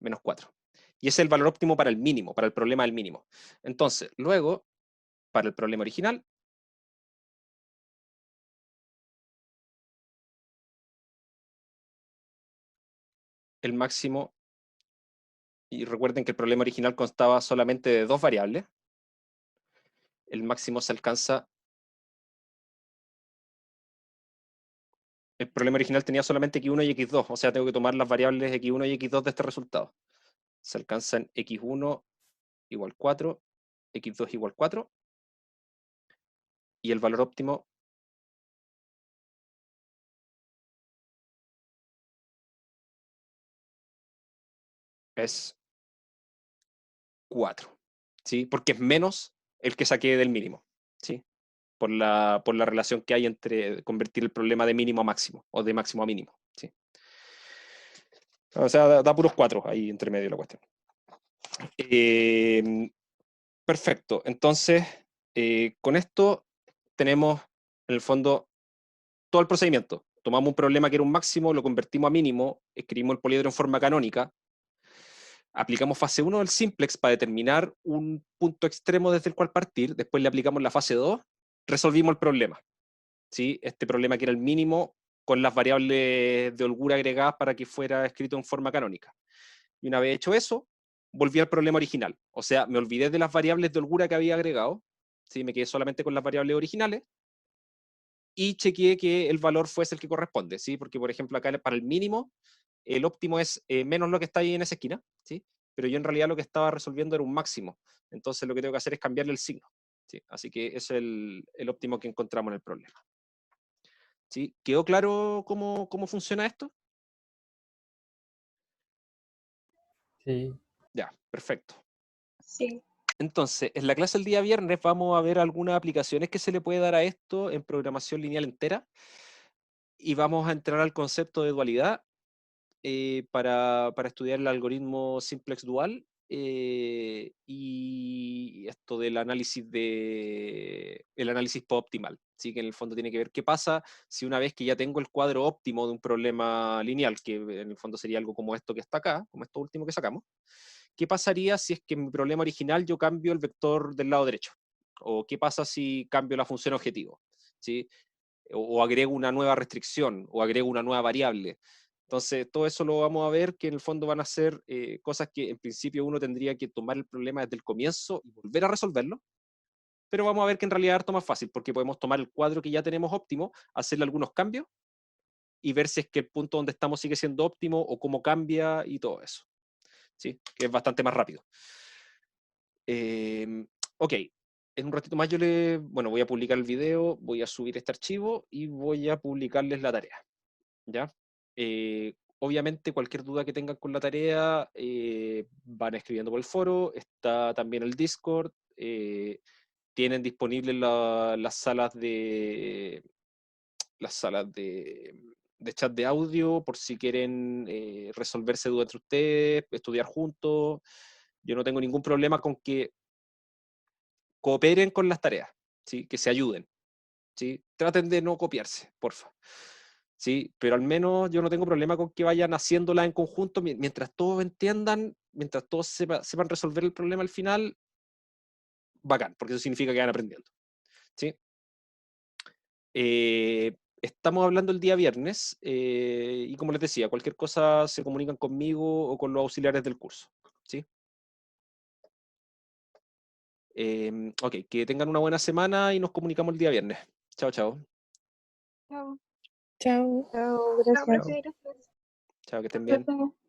Menos 4. Y ese es el valor óptimo para el mínimo, para el problema del mínimo. Entonces, luego, para el problema original, el máximo, y recuerden que el problema original constaba solamente de 2 variables, el máximo se alcanza. El problema original tenía solamente x1 y x2, o sea, tengo que tomar las variables x1 y x2 de este resultado. Se alcanza en x1 igual 4, x2 igual 4, y el valor óptimo es 4, ¿sí? Porque es menos el que saqué del mínimo, ¿sí? Por la relación que hay entre convertir el problema de mínimo a máximo, o de máximo a mínimo, ¿sí? O sea, da puros 4 ahí entre medio la cuestión. Perfecto, entonces, con esto tenemos, en el fondo, todo el procedimiento. Tomamos un problema que era un máximo, lo convertimos a mínimo, escribimos el poliedro en forma canónica, aplicamos fase 1 del simplex para determinar un punto extremo desde el cual partir, después le aplicamos la fase 2, resolvimos el problema. ¿Sí? Este problema que era el mínimo con las variables de holgura agregadas para que fuera escrito en forma canónica. Y una vez hecho eso, volví al problema original. O sea, me olvidé de las variables de holgura que había agregado, ¿sí? Me quedé solamente con las variables originales, y chequeé que el valor fuese el que corresponde, ¿sí? Porque, por ejemplo, acá para el mínimo, el óptimo es menos lo que está ahí en esa esquina, ¿sí? Pero yo en realidad lo que estaba resolviendo era un máximo. Entonces lo que tengo que hacer es cambiarle el signo, ¿sí? Así que ese es el óptimo que encontramos en el problema. ¿Sí? ¿Quedó claro cómo funciona esto? Sí. Ya, perfecto. Sí. Entonces, en la clase del día viernes vamos a ver algunas aplicaciones que se le puede dar a esto en programación lineal entera, y vamos a entrar al concepto de dualidad para estudiar el algoritmo simplex dual y esto del análisis el análisis optimal, ¿sí? Que en el fondo tiene que ver qué pasa si una vez que ya tengo el cuadro óptimo de un problema lineal, que en el fondo sería algo como esto que está acá, como esto último que sacamos, ¿qué pasaría si es que en mi problema original yo cambio el vector del lado derecho? ¿O qué pasa si cambio la función objetivo? ¿Sí? o agrego una nueva restricción, o agrego una nueva variable. Entonces, todo eso lo vamos a ver, que en el fondo van a ser cosas que en principio uno tendría que tomar el problema desde el comienzo y volver a resolverlo, pero vamos a ver que en realidad es harto más fácil, porque podemos tomar el cuadro que ya tenemos óptimo, hacerle algunos cambios, y ver si es que el punto donde estamos sigue siendo óptimo, o cómo cambia, y todo eso. ¿Sí? Que es bastante más rápido. Ok, en un ratito más bueno, voy a publicar el video, voy a subir este archivo, y voy a publicarles la tarea. ¿Ya? Obviamente, cualquier duda que tengan con la tarea, van escribiendo por el foro, está también el Discord, tienen disponibles las salas de chat de audio, por si quieren resolverse dudas entre ustedes, estudiar juntos. Yo no tengo ningún problema con que cooperen con las tareas, ¿sí? Que se ayuden, ¿sí? Traten de no copiarse, porfa. Sí, pero al menos yo no tengo problema con que vayan haciéndola en conjunto, mientras todos entiendan, mientras todos sepan resolver el problema al final, bacán, porque eso significa que van aprendiendo. ¿Sí? Estamos hablando el día viernes, y como les decía, cualquier cosa se comunican conmigo o con los auxiliares del curso. ¿Sí? Ok, que tengan una buena semana y nos comunicamos el día viernes. Chao, chao. Chao. Chao. Chao, gracias. Chao, que estén bien. Profe.